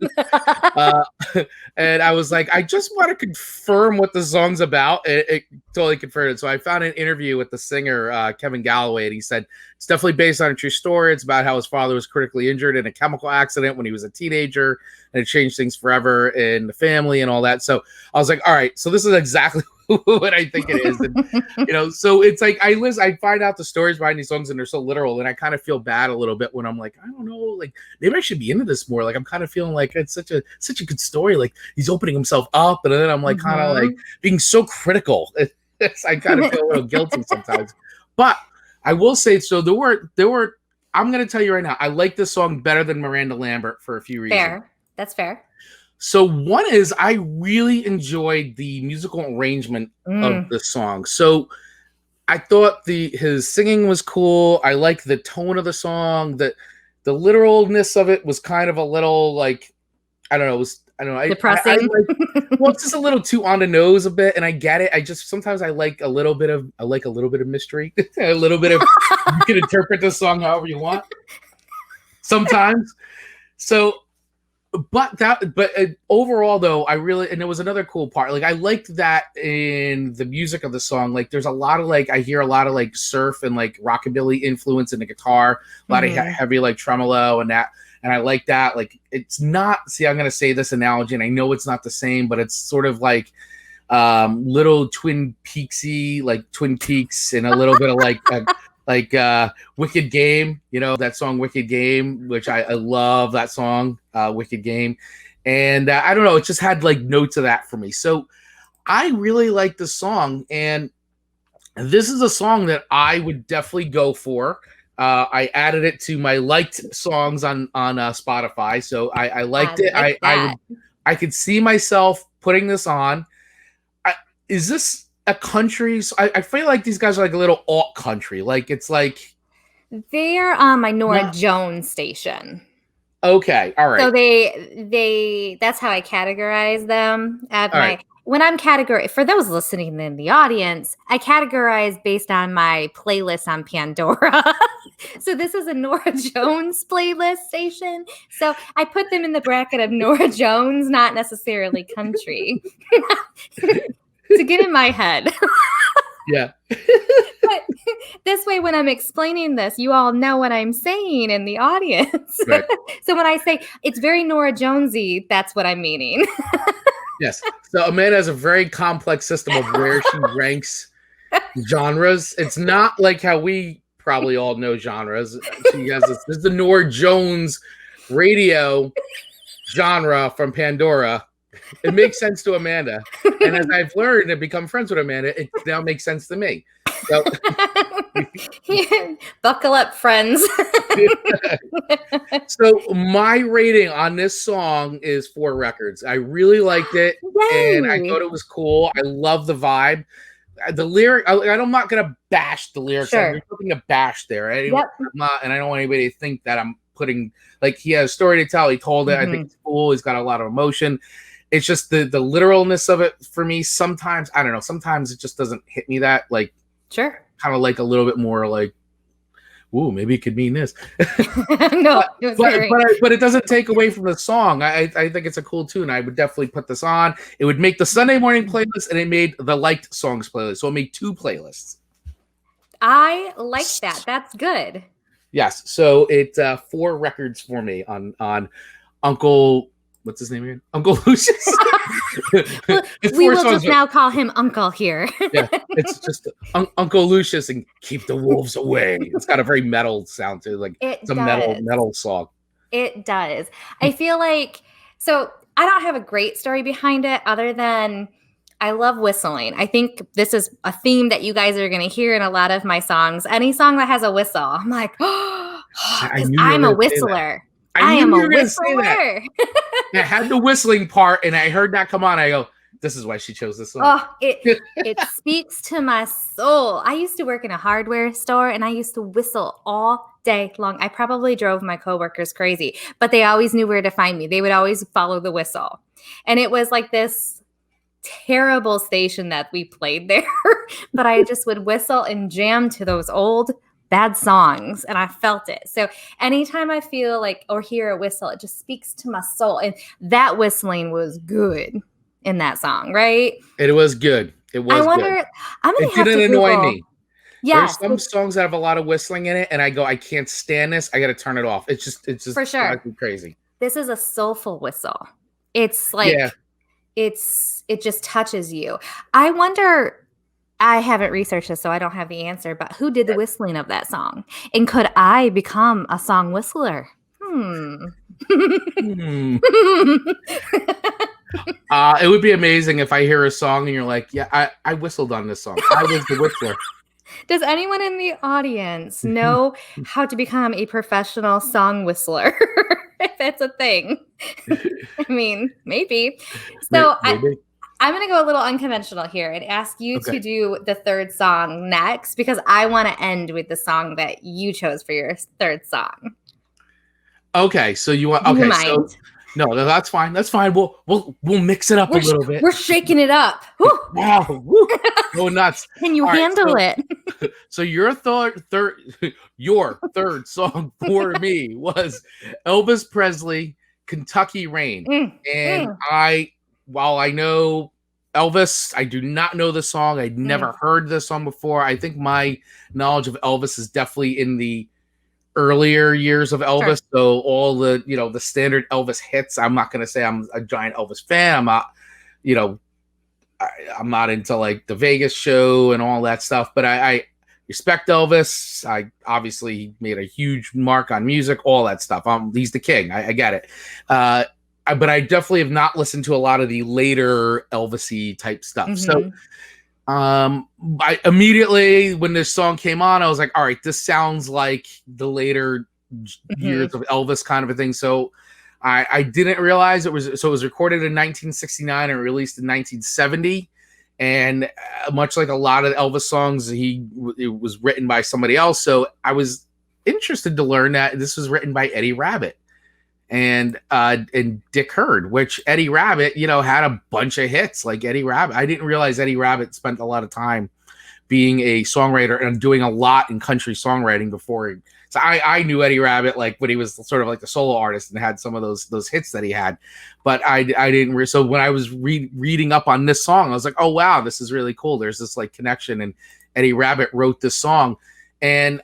Speaker 1: And I was like, I just want to confirm what the song's about. It totally confirmed it. So I found an interview with the singer, Kevin Galloway, and he said, it's definitely based on a true story. It's about how his father was critically injured in a chemical accident when he was a teenager, and it changed things forever in the family and all that. So I was like, all right, so this is exactly what I think it is. And, so it's like I find out the stories behind these songs and they're so literal, and I kind of feel bad a little bit when I'm like, I don't know, like maybe I should be into this more. Like I'm kind of feeling like it's such a good story. Like he's opening himself up, and then I'm like kind of like being so critical. I kind of feel a little guilty sometimes. But I will say, so there were. I'm going to tell you right now, I like this song better than Miranda Lambert for a few reasons.
Speaker 2: Fair. That's fair.
Speaker 1: So one is I really enjoyed the musical arrangement of the song. So I thought his singing was cool. I liked the tone of the song. The literalness of it was kind of a little like, I don't know. It was, I don't know.
Speaker 2: Depressing.
Speaker 1: Well, it's just a little too on the nose a bit, and I get it. I just sometimes I like a little bit of mystery, a little bit of you can interpret the song however you want. Sometimes, so, but overall though, I really, and it was another cool part. Like I liked that in the music of the song. Like there's a lot of I hear a lot of surf and rockabilly influence in the guitar, a lot of heavy tremolo and that. And I like that. Like, it's not, see, I'm going to say this analogy, and I know it's not the same, but it's sort of like little Twin Peaksy, like Twin Peaks, and a little bit of Wicked Game, that song Wicked Game, which I love that song, Wicked Game. And I don't know, it just had notes of that for me. So I really like the song. And this is a song that I would definitely go for. I added it to my liked songs on Spotify, so I liked it. I could see myself putting this on. Is this a country? So I feel like these guys are a little alt country. It's
Speaker 2: they're on my Nora Jones station.
Speaker 1: Okay, all right.
Speaker 2: So they that's how I categorize them at my. Right. When I'm for those listening in the audience, I categorize based on my playlist on Pandora. So this is a Nora Jones playlist station. So I put them in the bracket of Nora Jones, not necessarily country. To get in my head.
Speaker 1: Yeah.
Speaker 2: But this way, when I'm explaining this, you all know what I'm saying in the audience. Right. So when I say it's very Nora Jonesy, that's what I'm meaning.
Speaker 1: Yes. So Amanda has a very complex system of where she ranks genres. It's not like how we probably all know genres. She has this is the Nora Jones radio genre from Pandora. It makes sense to Amanda. And as I've learned and become friends with Amanda, it now makes sense to me. So,
Speaker 2: buckle up, friends.
Speaker 1: So my rating on this song is 4 records. I really liked it. Yay. And I thought it was cool. I love the vibe. The lyric, I'm not going to bash the lyrics.
Speaker 2: Sure.
Speaker 1: There's nothing to bash there. And I don't want anybody to think that I'm putting, he has a story to tell. He told it. I think it's cool. He's got a lot of emotion. It's just the literalness of it for me. Sometimes, I don't know, sometimes it just doesn't hit me that,
Speaker 2: sure.
Speaker 1: Kind of a little bit more ooh, maybe it could mean this.
Speaker 2: No,
Speaker 1: but it doesn't take away from the song. I think it's a cool tune. I would definitely put this on. It would make the Sunday morning playlist, and it made the liked songs playlist. So it made 2 playlists.
Speaker 2: I like that. That's good.
Speaker 1: Yes. So it's 4 records for me on Uncle. What's his name again? Uncle Lucius.
Speaker 2: We will just now call him Uncle here.
Speaker 1: Yeah, it's just Uncle Lucius and Keep the Wolves Away. It's got a very metal sound to it. It's a metal song.
Speaker 2: It does. I feel so I don't have a great story behind it other than I love whistling. I think this is a theme that you guys are going to hear in a lot of my songs. Any song that has a whistle, I'm like, I'm a whistler. I am a whistler.
Speaker 1: I had the whistling part, and I heard that come on. I go, this is why she chose this song.
Speaker 2: Oh, it speaks to my soul. I used to work in a hardware store, and I used to whistle all day long. I probably drove my coworkers crazy, but they always knew where to find me. They would always follow the whistle. And it was this terrible station that we played there, but I just would whistle and jam to those old bad songs, and I felt it. So anytime I feel or hear a whistle, it just speaks to my soul. And that whistling was good in that song, right?
Speaker 1: It was good. It was.
Speaker 2: I wonder.
Speaker 1: Good.
Speaker 2: I'm gonna
Speaker 1: it
Speaker 2: have
Speaker 1: didn't
Speaker 2: to
Speaker 1: annoy me.
Speaker 2: Yes,
Speaker 1: there's some songs that have a lot of whistling in it, and I go, I can't stand this. I got to turn it off. It's just
Speaker 2: for sure
Speaker 1: crazy.
Speaker 2: This is a soulful whistle. It's it just touches you. I wonder. I haven't researched this, so I don't have the answer, but who did the whistling of that song? And could I become a song whistler?
Speaker 1: It would be amazing if I hear a song and you're like, yeah, I whistled on this song. I was the whistler.
Speaker 2: Does anyone in the audience know how to become a professional song whistler? If that's a thing. I mean, maybe. So
Speaker 1: Maybe.
Speaker 2: I'm going to go a little unconventional here and ask you
Speaker 1: Okay.
Speaker 2: to do the third song next because I want to end with the song that you chose for your third song.
Speaker 1: Okay, so you want
Speaker 2: Do you
Speaker 1: okay,
Speaker 2: mind?
Speaker 1: so no, that's fine. That's fine. We'll mix it up a little bit.
Speaker 2: We're shaking it up. Woo!
Speaker 1: Wow, woo, go nuts.
Speaker 2: Can you
Speaker 1: All right,
Speaker 2: handle it?
Speaker 1: So your your third song for me was Elvis Presley, Kentucky Rain. And while I know Elvis, I do not know the song. I'd never heard this song before. I think my knowledge of Elvis is definitely in the earlier years of Elvis.
Speaker 2: Sure.
Speaker 1: So all the, the standard Elvis hits. I'm not going to say I'm a giant Elvis fan. I'm not, I'm not into like the Vegas show and all that stuff, but I respect Elvis. I obviously made a huge mark on music, all that stuff. He's the king. I get it. But I definitely have not listened to a lot of the later Elvis-y type stuff. So I immediately, when this song came on, I was like, all right, this sounds like the later years of Elvis kind of a thing. So I didn't realize it was recorded in 1969 and released in 1970. And much like a lot of Elvis songs, it was written by somebody else. So I was interested to learn that this was written by Eddie Rabbitt and Dick Herd, which Eddie Rabbitt, had a bunch of hits like Eddie Rabbitt. I didn't realize Eddie Rabbitt spent a lot of time being a songwriter and doing a lot in country songwriting before. So I knew Eddie Rabbitt like when he was sort of like the solo artist and had some of those hits that he had, but I didn't. So when I was reading up on this song, I was like, oh wow, this is really cool. There's this like connection, and Eddie Rabbitt wrote this song, and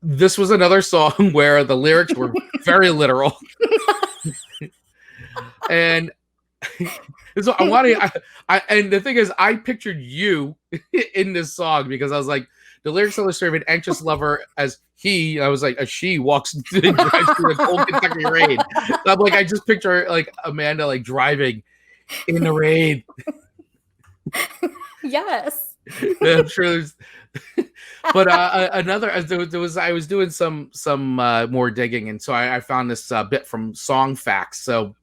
Speaker 1: this was another song where the lyrics were very literal, and so I wanted. And the thing is, I pictured you in this song because I was like, the lyrics illustrate an anxious lover as I was like, as she walks drives through the cold Kentucky rain. So I'm like, I just picture like Amanda like driving in the rain.
Speaker 2: Yes.
Speaker 1: I'm sure there's, but I was doing some more digging, and so I found this bit from Song Facts. So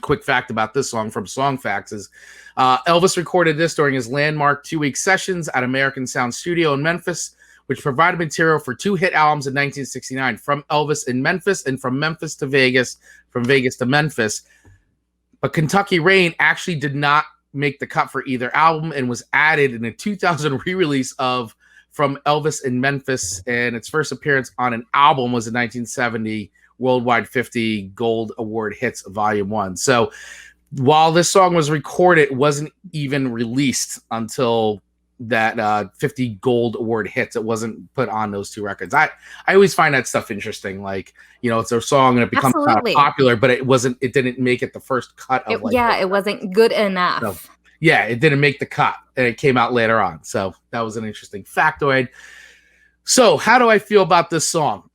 Speaker 1: quick fact about this song from Song Facts is Elvis recorded this during his landmark 2-week sessions at American Sound Studio in Memphis, which provided material for 2 hit albums in 1969, From Elvis in Memphis and From Memphis to Vegas, From Vegas to Memphis. But Kentucky Rain actually did not make the cut for either album and was added in a 2000 re-release of From Elvis in Memphis, and its first appearance on an album was in 1970 Worldwide 50 Gold Award Hits Volume 1. So while this song was recorded, it wasn't even released until that 50 Gold Award Hits. It wasn't put on those 2 records. I always find that stuff interesting. Like, it's a song and it becomes kind of popular, but it didn't make it the first cut of
Speaker 2: it wasn't good enough.
Speaker 1: So, yeah, it didn't make the cut and it came out later on. So that was an interesting factoid. So how do I feel about this song?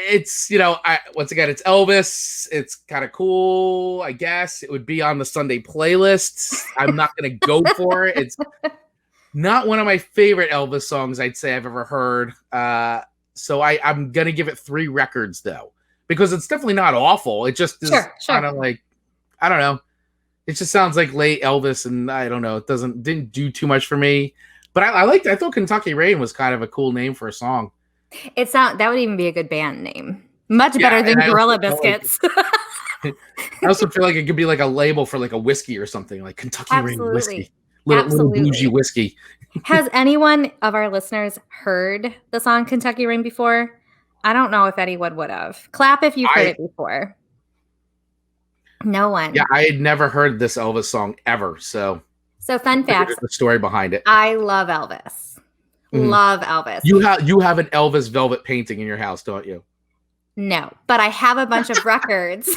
Speaker 1: It's, once again, it's Elvis. It's kind of cool, I guess. It would be on the Sunday playlist. I'm not going to go for it. It's not one of my favorite Elvis songs I'd say I've ever heard. So I'm going to give it 3 records, though, because it's definitely not awful. It just is kind of like, I don't know. It just sounds like late Elvis, and I don't know. It didn't do too much for me. But I thought Kentucky Rain was kind of a cool name for a song. That
Speaker 2: would even be a good band name. Much better than Gorilla Biscuits.
Speaker 1: I also feel like it could be like a label for like a whiskey or something, like Kentucky Rain whiskey. Little bougie whiskey.
Speaker 2: Has anyone of our listeners heard the song Kentucky Rain before? I don't know if anyone would have. Clap if you've heard it before. No one.
Speaker 1: Yeah, I had never heard this Elvis song ever. So
Speaker 2: fun fact.
Speaker 1: The story behind it.
Speaker 2: I love Elvis. Love Elvis.
Speaker 1: You have an Elvis velvet painting in your house, don't you?
Speaker 2: No, but I have a bunch of records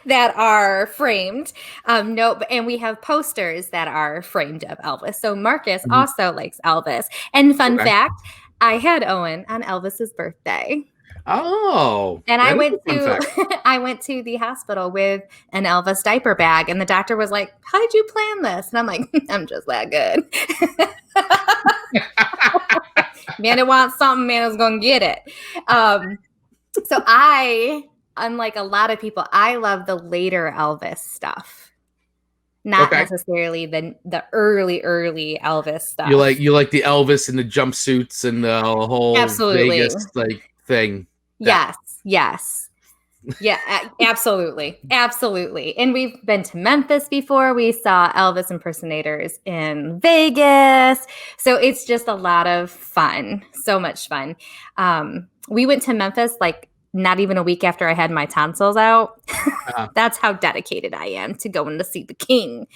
Speaker 2: that are framed. And we have posters that are framed of Elvis. So Marcus also likes Elvis. And fun fact, I had Owen on Elvis's birthday.
Speaker 1: Oh,
Speaker 2: And I
Speaker 1: that is
Speaker 2: went
Speaker 1: a fun fact.
Speaker 2: to I went to the hospital with an Elvis diaper bag, and the doctor was like, "How did you plan this?" And I'm like, "I'm just that good." Amanda wants something, Amanda's gonna get it. So I, unlike a lot of people, I love the later Elvis stuff, not
Speaker 1: Okay.
Speaker 2: necessarily the early Elvis
Speaker 1: You
Speaker 2: stuff.
Speaker 1: like the Elvis and the jumpsuits and the whole
Speaker 2: Absolutely.
Speaker 1: Vegas like thing.
Speaker 2: Yes. Yes. Yeah, absolutely. Absolutely. And we've been to Memphis before. We saw Elvis impersonators in Vegas. So it's just a lot of fun. So much fun. We went to Memphis like not even a week after I had my tonsils out.
Speaker 1: Uh,
Speaker 2: That's how dedicated I am to going to see the king.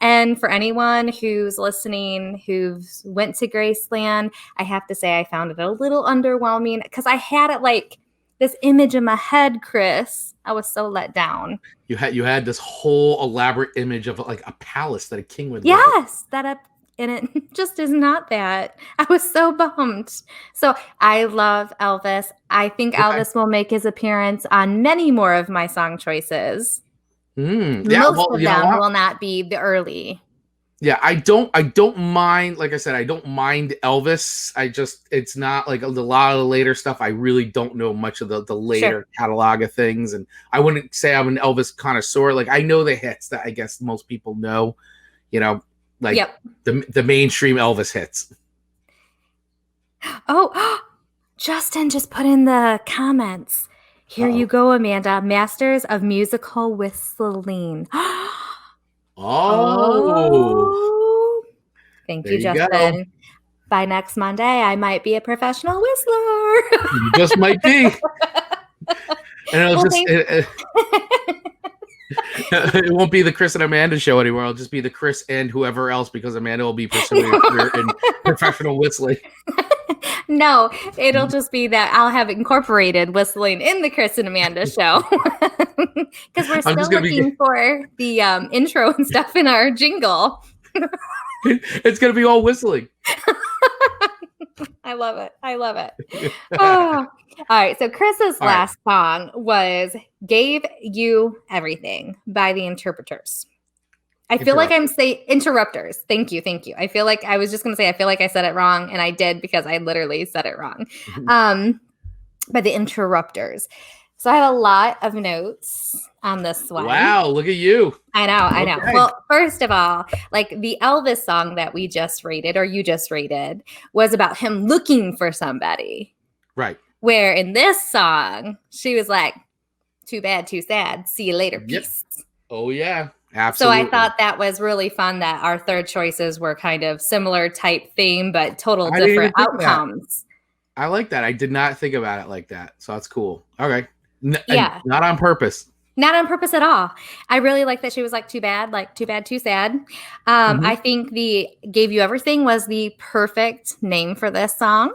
Speaker 2: And for anyone who's listening, who's went to Graceland, I have to say I found it a little underwhelming because I had it like this image in my head, Chris. I was so let down.
Speaker 1: you had this whole elaborate image of like a palace that a king would live in.
Speaker 2: Yes, and it just is not that. I was so bummed. So I love Elvis. I think
Speaker 1: Okay.
Speaker 2: Elvis will make his appearance on many more of my song choices.
Speaker 1: Yeah,
Speaker 2: Most
Speaker 1: well,
Speaker 2: of
Speaker 1: you know
Speaker 2: them
Speaker 1: what?
Speaker 2: will not be the early.
Speaker 1: Yeah, I don't mind, like I said, I don't mind Elvis. It's not like a lot of the later stuff. I really don't know much of the later catalog of things. And I wouldn't say I'm an Elvis connoisseur. Like I know the hits that I guess most people know, like
Speaker 2: Yep.
Speaker 1: the mainstream Elvis hits.
Speaker 2: Oh, Justin just put in the comments. Here you go, Amanda. Masters of Musical Whistling.
Speaker 1: Oh,
Speaker 2: Thank
Speaker 1: there
Speaker 2: you,
Speaker 1: you go.
Speaker 2: Justin. By next Monday, I might be a professional whistler.
Speaker 1: You just might be. And it'll it won't be the Chris and Amanda show anymore. It'll just be the Chris and whoever else because Amanda will be pursuing a career in professional whistling.
Speaker 2: No, it'll just be that I'll have incorporated whistling in the Chris and Amanda show because we're still looking for the intro and stuff in our jingle.
Speaker 1: It's going to be all whistling.
Speaker 2: I love it. I love it. Oh. All right. So Chris's last song was Gave You Everything by the Interpreters. I feel like I'm saying Interrupters. Thank you. Thank you. I feel like I was just going to say, I feel like I said it wrong. And I did because I literally said it wrong. By the Interrupters. So I have a lot of notes on this one.
Speaker 1: Wow. Look at you.
Speaker 2: I know. Well, first of all, like the Elvis song that we just rated or you just rated was about him looking for somebody.
Speaker 1: Right.
Speaker 2: Where in this song, she was like, too bad, too sad. See you later. Peace.
Speaker 1: Oh, yeah. Absolutely.
Speaker 2: So I thought that was really fun that our third choices were kind of similar type theme, but total different outcomes.
Speaker 1: I like that. I did not think about it like that. So that's cool. Okay. Yeah. Not on purpose.
Speaker 2: Not on purpose at all. I really like that she was like, too bad, too sad. I think the Gave You Everything was the perfect name for this song.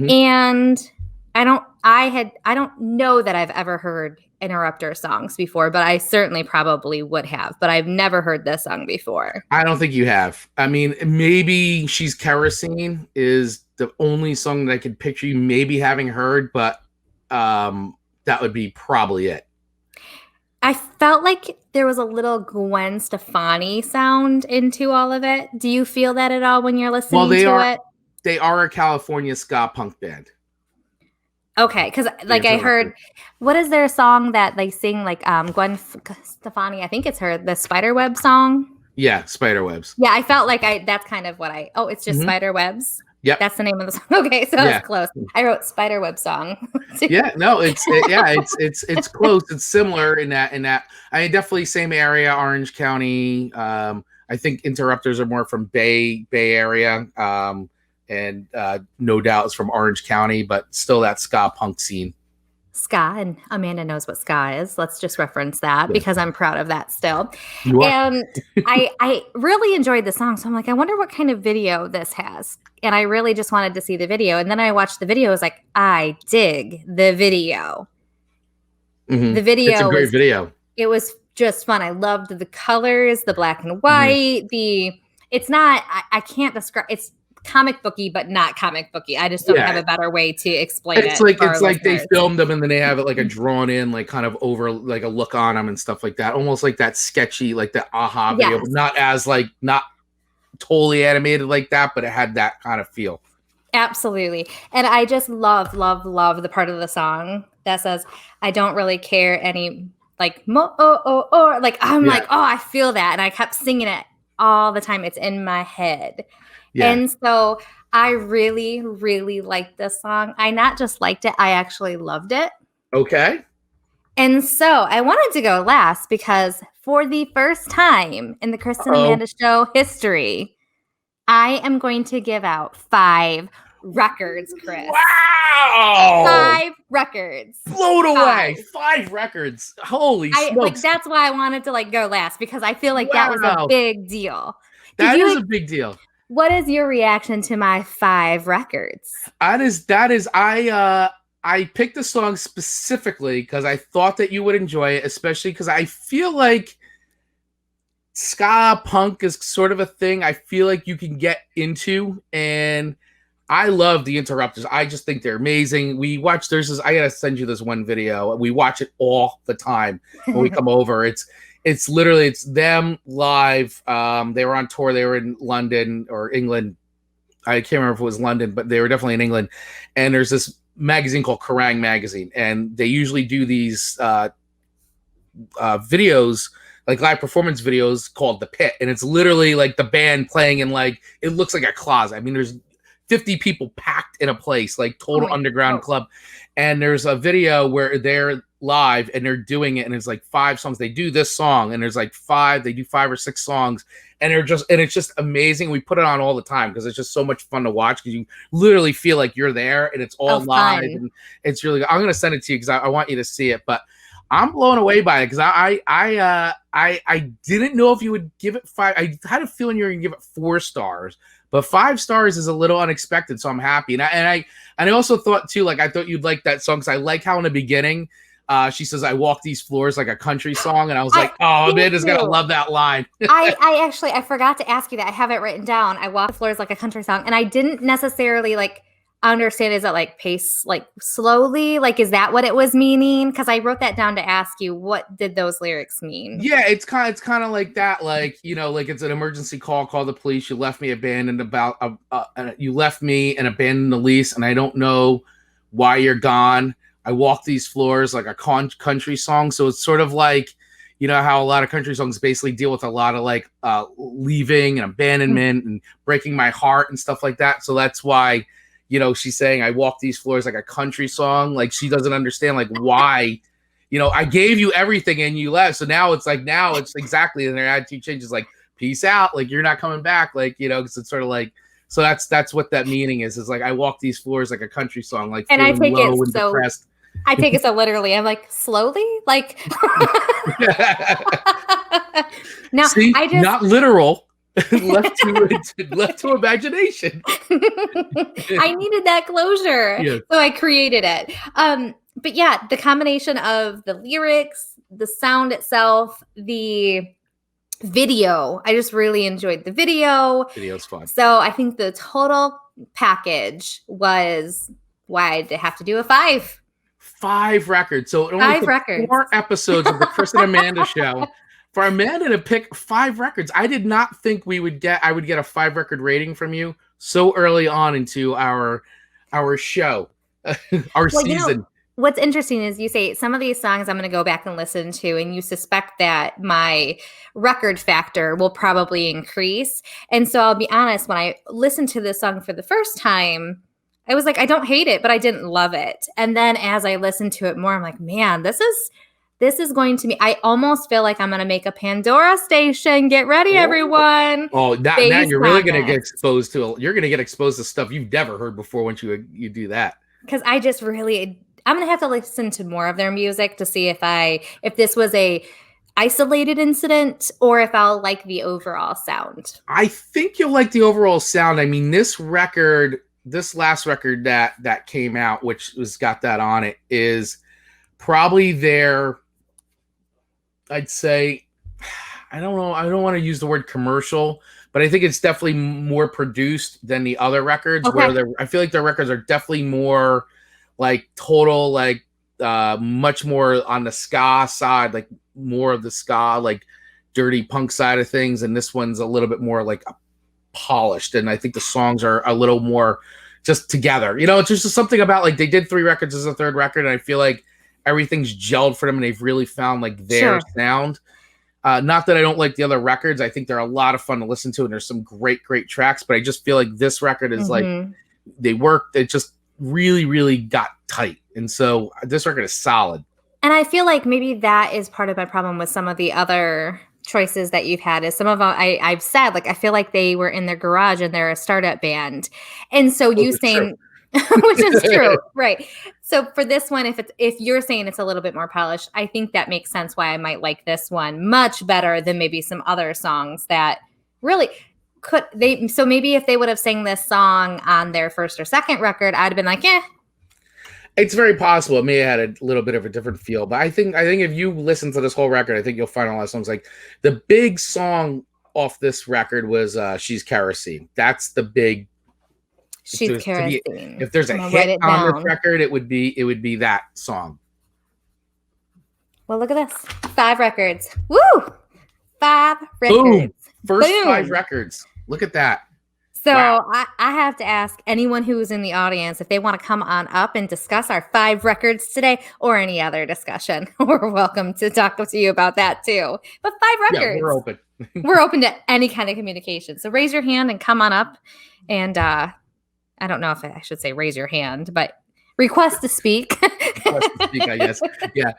Speaker 2: And I don't know that I've ever heard Interrupter songs before, but I certainly probably would have. But I've never heard this song before.
Speaker 1: I don't think you have. I mean, maybe She's Kerosene is the only song that I could picture you maybe having heard, but that would be probably it.
Speaker 2: I felt like there was a little Gwen Stefani sound into all of it. Do you feel that at all when you're listening to it?
Speaker 1: They are a California ska punk band.
Speaker 2: Okay, because like I heard, what is their song that they sing like Gwen Stefani? I think it's her, the Spiderweb song.
Speaker 1: Yeah, Spiderwebs.
Speaker 2: Yeah, I felt like that's kind of what it's just Spiderwebs.
Speaker 1: Yeah,
Speaker 2: that's the name of the song. Okay, so it's close. I wrote Spiderweb song.
Speaker 1: Yeah, no, it's close. It's similar in that. I mean, definitely same area, Orange County. I think Interrupters are more from Bay Area. And no doubt it's from Orange County, but still that ska punk scene.
Speaker 2: Ska, and Amanda knows what ska is. Let's just reference that because I'm proud of that still. And I really enjoyed the song. So I'm like, I wonder what kind of video this has. And I really just wanted to see the video. And then I watched the video. I was like, I dig the video. The video.
Speaker 1: It's a great video.
Speaker 2: It was just fun. I loved the colors, the black and white, it's not, I can't describe, it's comic booky, but not comic booky. I just don't have a better way to explain
Speaker 1: it's
Speaker 2: it.
Speaker 1: like they filmed them and then they have it like a drawn in, like kind of over like a look on them and stuff like that. Almost like that sketchy, like the Aha video, but not as like not totally animated like that, but it had that kind of feel.
Speaker 2: Absolutely. And I just love the part of the song that says, I don't really care any, like, like, I'm like, oh, I feel that. And I kept singing it all the time. It's in my head. Yeah. And so I really, really liked this song. I not just liked it, I actually loved it.
Speaker 1: Okay.
Speaker 2: And so I wanted to go last because for the first time in the Chris and Amanda Show history, I am going to give out 5 records, Chris.
Speaker 1: Wow!
Speaker 2: 5 records.
Speaker 1: Blown away. 5 records. Holy smokes.
Speaker 2: Like, that's why I wanted to like go last, because I feel like that was a big deal.
Speaker 1: That is a big deal.
Speaker 2: What is your reaction to my 5 records?
Speaker 1: That is I picked the song specifically because I thought that you would enjoy it, especially because I feel like ska punk is sort of a thing I feel like you can get into, and I love the Interrupters. I just think they're amazing. We watch, I gotta send you this one video. We watch it all the time when we come over. It's literally them live. They were on tour. They were in London or England. I can't remember if it was London, but they were definitely in England. And there's this magazine called Kerrang magazine, and they usually do these videos, like live performance videos called The Pit. And it's literally like the band playing in, like, it looks like a closet. I mean, there's 50 people packed in a place, like total underground club. And there's a video where they're live and they're doing it, and it's like 5 songs. They do this song, and there's like 5, they do 5 or 6 songs, and it's just amazing. We put it on all the time because it's just so much fun to watch, because you literally feel like you're there, and it's all live, and it's really good. I'm gonna send it to you because I want you to see it, but I'm blown away by it because I didn't know if you would give it 5. I had a feeling you were gonna give it 4 stars, but 5 stars is a little unexpected, so I'm happy. And I also thought too, like, I thought you'd like that song because I like how in the beginning she says, "I walk these floors like a country song," and I was like, "Oh, Amanda's gonna love that line."
Speaker 2: I forgot to ask you that. I have it written down. I walk the floors like a country song, and I didn't necessarily like understand. Is it like pace, like slowly? Like, is that what it was meaning? Because I wrote that down to ask you, what did those lyrics mean?
Speaker 1: Yeah, it's kind of like that. Like, you know, like it's an emergency call the police. You left me abandoned you left me and abandoned the lease, and I don't know why you're gone. I walk these floors like a country song. So it's sort of like, you know, how a lot of country songs basically deal with a lot of like leaving and abandonment and breaking my heart and stuff like that. So that's why, you know, she's saying I walk these floors like a country song. Like, she doesn't understand like why, you know, I gave you everything and you left. So now it's exactly, and their attitude changes, like, peace out. Like, you're not coming back. Like, you know, because it's sort of like, so that's what that meaning is like, I walk these floors like a country song, like,
Speaker 2: and I take
Speaker 1: low
Speaker 2: it
Speaker 1: and
Speaker 2: so
Speaker 1: depressed.
Speaker 2: I take it so literally. I'm like, slowly, like. Now,
Speaker 1: see, not literal. left to imagination.
Speaker 2: I needed that closure, so I created it. But yeah, the combination of the lyrics, the sound itself, the video, I just really enjoyed the video.
Speaker 1: Video's fun.
Speaker 2: So I think the total package was why I have to do a 5.
Speaker 1: 5 records. So it only took 4 episodes of the Chris and Amanda Show for Amanda to pick 5 records. I did not think I would get a 5 record rating from you so early on into our show, our season.
Speaker 2: You know, what's interesting is you say some of these songs I'm going to go back and listen to, and you suspect that my record factor will probably increase. And so I'll be honest, when I listened to this song for the first time, I was like, I don't hate it, but I didn't love it. And then as I listened to it more, I'm like, man, this is going to be, I almost feel like I'm going to make a Pandora station. Get ready, everyone.
Speaker 1: Oh, now you're really going to get exposed to, you're going to get exposed to stuff you've never heard before once you do that. Because
Speaker 2: I just really, I'm going to have to listen to more of their music to see if this was a isolated incident or if I'll like the overall sound.
Speaker 1: I think you'll like the overall sound. I mean, this last record that came out, which was got that on it, is probably their, I'd say, I don't know, I don't want to use the word commercial, but but I think it's definitely more produced than the other records.
Speaker 2: Okay.
Speaker 1: Where I feel like their records are definitely more like total, like much more on the ska side, like more of the ska, like dirty punk side of things, and this one's a little bit more like polished. And I think the songs are a little more just together. It's just something about like they did 3 records as a third record, and I feel like everything's gelled for them, and they've really found like their sound. Not that I don't like the other records. I think they're a lot of fun to listen to, and there's some great tracks, but I just feel like this record is like they worked. It just really, really got tight. And so this record is solid.
Speaker 2: And I feel like maybe that is part of my problem with some of the other choices that you've had is some of them I've said, like, I feel like they were in their garage and they're a startup band. And so you saying, which is true, right? So for this one, if you're saying it's a little bit more polished, I think that makes sense why I might like this one much better than maybe some other songs that really could they. So maybe if they would have sang this song on their first or second record, I'd have been like, eh.
Speaker 1: It's very possible. It may have had a little bit of a different feel, but I think if you listen to this whole record, I think you'll find a lot of songs. Like the big song off this record was "She's Kerosene." That's the big.
Speaker 2: She's Kerosene.
Speaker 1: If there's a hit on this record, it would be that song.
Speaker 2: Well, look at this. 5 records. Woo! 5 records.
Speaker 1: Boom. First 5 records. Look at that.
Speaker 2: So wow. I have to ask anyone who is in the audience if they want to come on up and discuss our 5 records today or any other discussion. We're welcome to talk to you about that too. But 5 records.
Speaker 1: Yeah, we're open.
Speaker 2: We're open to any kind of communication. So raise your hand and come on up. And I don't know if I should say raise your hand, but request to speak.
Speaker 1: Request to speak, I guess. Yeah.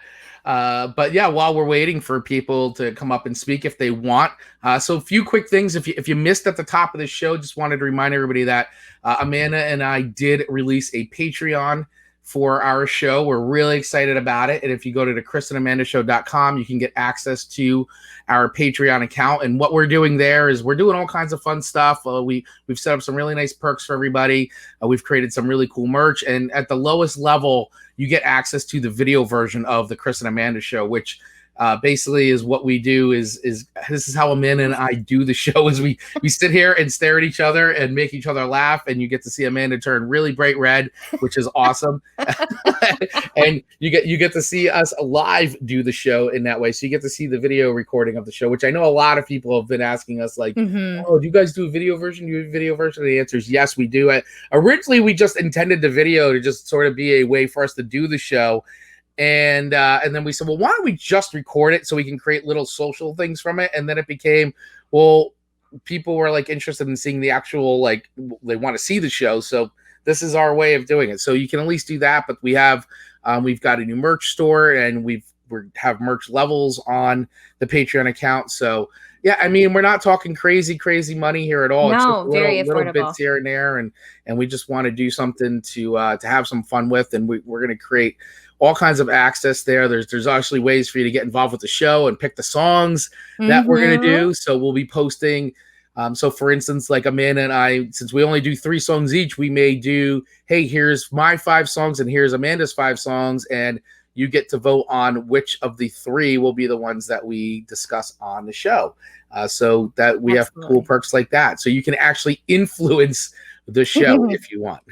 Speaker 1: But yeah, while we're waiting for people to come up and speak if they want. So a few quick things. If you missed at the top of the show, just wanted to remind everybody that Amanda and I did release a Patreon for our show. We're really excited about it. And if you go to the chrisandamandashow.com, you can get access to our Patreon account. And what we're doing there is we're doing all kinds of fun stuff. We've set up some really nice perks for everybody. We've created some really cool merch. And at the lowest level, you get access to the video version of the Chris and Amanda show, which basically is what we do is this is how Amanda and I do the show is we sit here and stare at each other and make each other laugh, and you get to see Amanda turn really bright red, which is awesome. And you get to see us live do the show in that way. So you get to see the video recording of the show, which I know a lot of people have been asking us like, oh, do you guys do a video version? Do you have a video version? And the answer is yes, we do. Originally, we just intended the video to just sort of be a way for us to do the show. And then we said, well, why don't we just record it so we can create little social things from it? And then it became, well, people were like interested in seeing the actual, like they want to see the show. So this is our way of doing it. So you can at least do that. But we have, we've got a new merch store, and we have merch levels on the Patreon account. So yeah, I mean, we're not talking crazy money here at all.
Speaker 2: No,
Speaker 1: it's just
Speaker 2: very affordable.
Speaker 1: Little bits here and there. And we just want to do something to have some fun with. And we're going to create all kinds of access there. There's actually ways for you to get involved with the show and pick the songs that we're going to do. So we'll be posting. So for instance, like Amanda and I, since we only do 3 songs each, we may do, hey, here's my 5 songs and here's Amanda's 5 songs. And you get to vote on which of the 3 will be the ones that we discuss on the show. So that we have cool perks like that. So you can actually influence the show if you want.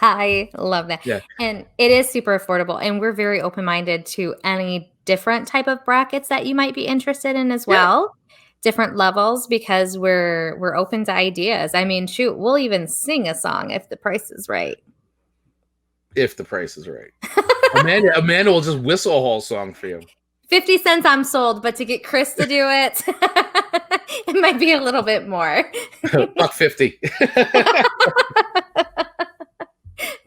Speaker 2: I love that.
Speaker 1: Yeah.
Speaker 2: And it is super affordable, and we're very open-minded to any different type of brackets that you might be interested in as well. Different levels, because we're open to ideas. I mean, shoot, we'll even sing a song if the price is right.
Speaker 1: If the price is right. Amanda will just whistle a whole song for you.
Speaker 2: 50 cents, I'm sold, but to get Chris to do it, it might be a little bit more.
Speaker 1: $1.50.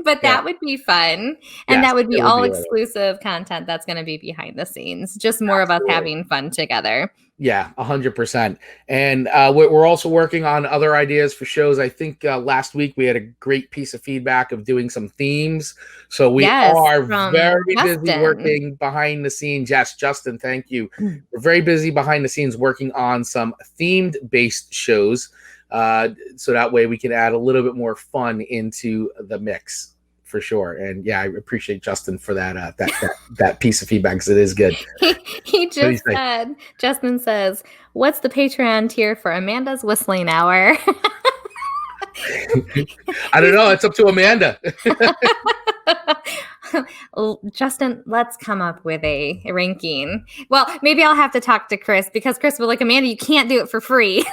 Speaker 2: But that would be fun. And that would be all exclusive content that's going to be behind the scenes. Just more of us having fun together.
Speaker 1: Yeah, 100%. And we're also working on other ideas for shows. I think last week we had a great piece of feedback of doing some themes. So we are very busy working behind the scenes. Yes, Justin, thank you. We're very busy behind the scenes working on some themed-based shows. So that way we can add a little bit more fun into the mix for sure. And yeah, I appreciate Justin for that piece of feedback because it is good.
Speaker 2: He just said, Justin says, what's the Patreon tier for Amanda's whistling hour?
Speaker 1: I don't know. It's up to Amanda.
Speaker 2: Justin, let's come up with a ranking. Well, maybe I'll have to talk to Chris because Chris will be like, Amanda, you can't do it for free.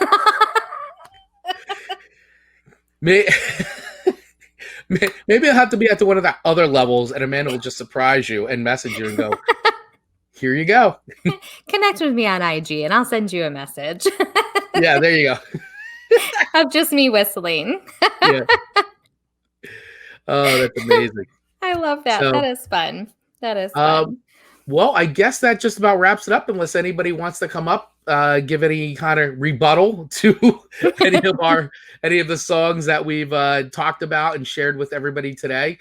Speaker 1: Maybe I'll have to be at one of the other levels, and Amanda will just surprise you and message you and go, here you go.
Speaker 2: Connect with me on IG, and I'll send you a message.
Speaker 1: Yeah, there you go.
Speaker 2: Of just me whistling.
Speaker 1: Yeah. Oh, that's amazing.
Speaker 2: I love that.
Speaker 1: So,
Speaker 2: that is fun. That is fun.
Speaker 1: Well, I guess that just about wraps it up unless anybody wants to come up, give any kind of rebuttal to any of the songs that we've talked about and shared with everybody today.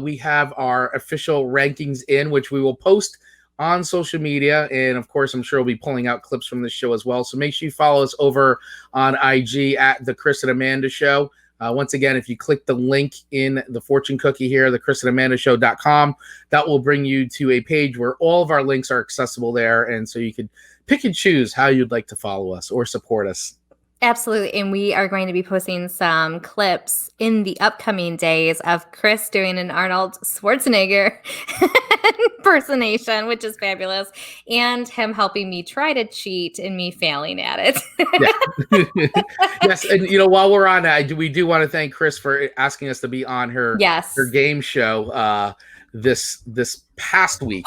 Speaker 1: We have our official rankings in, which we will post on social media. And of course, I'm sure we'll be pulling out clips from this show as well. So make sure you follow us over on IG at The Chris and Amanda Show. Once again, if you click the link in the fortune cookie here, thechrisandamandashow.com, that will bring you to a page where all of our links are accessible there. And so you can pick and choose how you'd like to follow us or support us.
Speaker 2: Absolutely. And we are going to be posting some clips in the upcoming days of Chris doing an Arnold Schwarzenegger impersonation, which is fabulous, and him helping me try to cheat and me failing at it.
Speaker 1: Yeah. Yes. And, while we're on that, we do want to thank Chris for asking us to be on her game show this past week.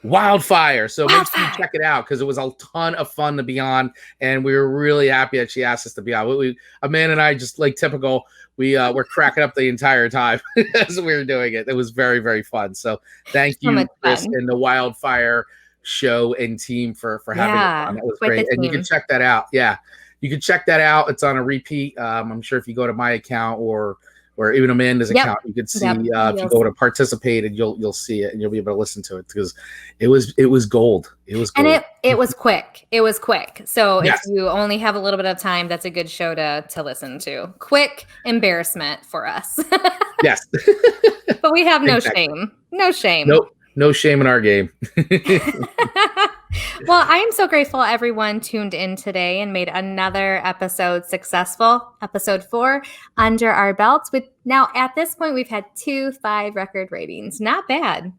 Speaker 1: Wildfire. So make sure you check it out because it was a ton of fun to be on, and we were really happy that she asked us to be on. Amanda and I, just like typical, we're cracking up the entire time as we were doing it. It was very, very fun. So thank you, Chris, and the Wildfire show and team for having it on. That was great. And you can check that out. Yeah, you can check that out. It's on a repeat. I'm sure if you go to my account or even Amanda's account, you could see if you go to participate, and you'll see it, and you'll be able to listen to it because it was gold. It was gold.
Speaker 2: And it was quick. It was quick. So if you only have a little bit of time, that's a good show to listen to. Quick embarrassment for us.
Speaker 1: Yes.
Speaker 2: But we have no shame. No shame.
Speaker 1: Nope. No shame in our game.
Speaker 2: Well, I am so grateful everyone tuned in today and made another episode successful. Episode 4 under our belts. With now at this point, we've had 2 5 record ratings. Not bad.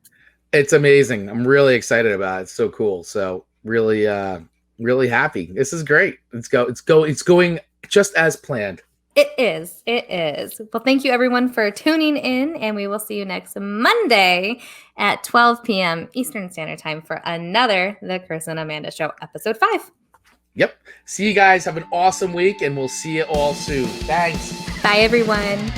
Speaker 1: It's amazing. I'm really excited about it. It's so cool. So really, really happy. This is great. It's going just as planned.
Speaker 2: It is. It is. Well, thank you everyone for tuning in, and we will see you next Monday at 12 p.m. Eastern Standard Time for another The Chris and Amanda Show, episode 5.
Speaker 1: Yep. See you guys. Have an awesome week, and we'll see you all soon. Thanks.
Speaker 2: Bye, everyone.